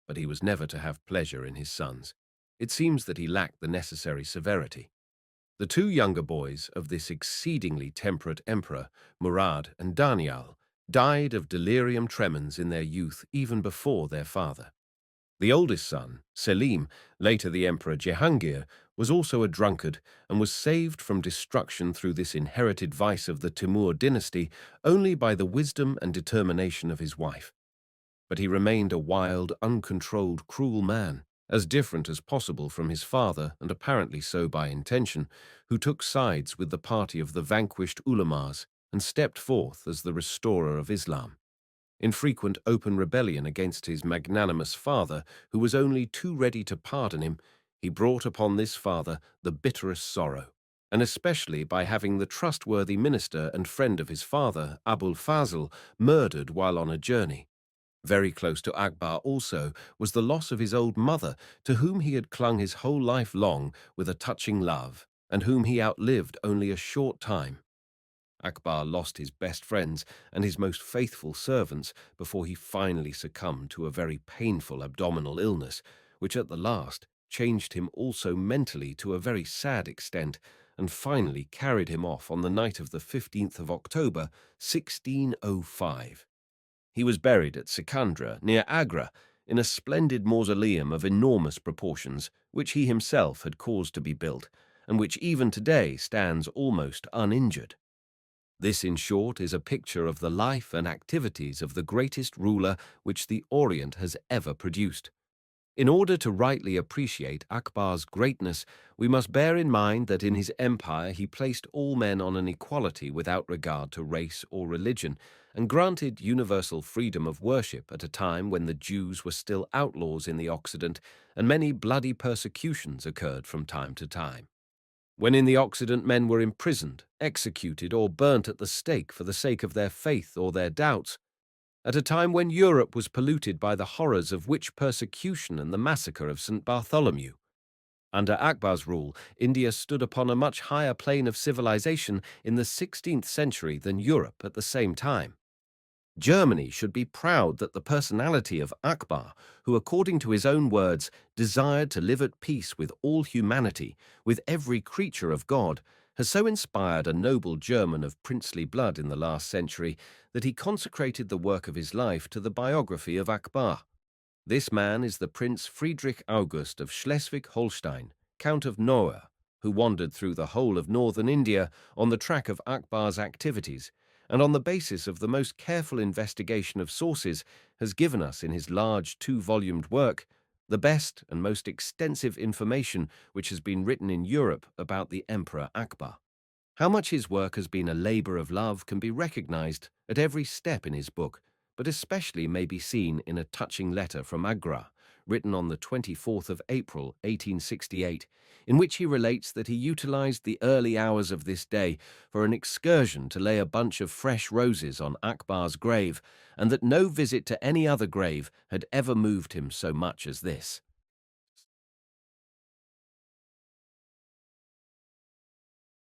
But he was never to have pleasure in his sons. It seems that he lacked the necessary severity. The two younger boys of this exceedingly temperate emperor, Murad and Daniel, died of delirium tremens in their youth even before their father. The oldest son, Selim, later the Emperor Jehangir, was also a drunkard and was saved from destruction through this inherited vice of the Timur dynasty only by the wisdom and determination of his wife. But he remained a wild, uncontrolled, cruel man, as different as possible from his father, and apparently so by intention, who took sides with the party of the vanquished ulamas and stepped forth as the restorer of Islam. In frequent open rebellion against his magnanimous father, who was only too ready to pardon him, he brought upon this father the bitterest sorrow, and especially by having the trustworthy minister and friend of his father, Abul Fazl, murdered while on a journey. Very close to Akbar also was the loss of his old mother, to whom he had clung his whole life long with a touching love, and whom he outlived only a short time. Akbar lost his best friends and his most faithful servants before he finally succumbed to a very painful abdominal illness, which at the last changed him also mentally to a very sad extent, and finally carried him off on the night of the 15th of October, 1605. He was buried at Sikandra, near Agra, in a splendid mausoleum of enormous proportions, which he himself had caused to be built, and which even today stands almost uninjured. This, in short, is a picture of the life and activities of the greatest ruler which the Orient has ever produced. In order to rightly appreciate Akbar's greatness, we must bear in mind that in his empire he placed all men on an equality without regard to race or religion, and granted universal freedom of worship at a time when the Jews were still outlaws in the Occident, and many bloody persecutions occurred from time to time. When in the Occident men were imprisoned, executed, or burnt at the stake for the sake of their faith or their doubts, at a time when Europe was polluted by the horrors of witch persecution and the massacre of St. Bartholomew. Under Akbar's rule, India stood upon a much higher plane of civilization in the 16th century than Europe at the same time. Germany should be proud that the personality of Akbar, who according to his own words desired to live at peace with all humanity, with every creature of God, has so inspired a noble German of princely blood in the last century that he consecrated the work of his life to the biography of Akbar. This man is the Prince Friedrich August of Schleswig-Holstein, Count of Noer, who wandered through the whole of northern India on the track of Akbar's activities, and on the basis of the most careful investigation of sources has given us in his large two-volumed work the best and most extensive information which has been written in Europe about the Emperor Akbar. How much his work has been a labor of love can be recognized at every step in his book, but especially may be seen in a touching letter from Agra, written on the 24th of April, 1868, in which he relates that he utilized the early hours of this day for an excursion to lay a bunch of fresh roses on Akbar's grave, and that no visit to any other grave had ever moved him so much as this.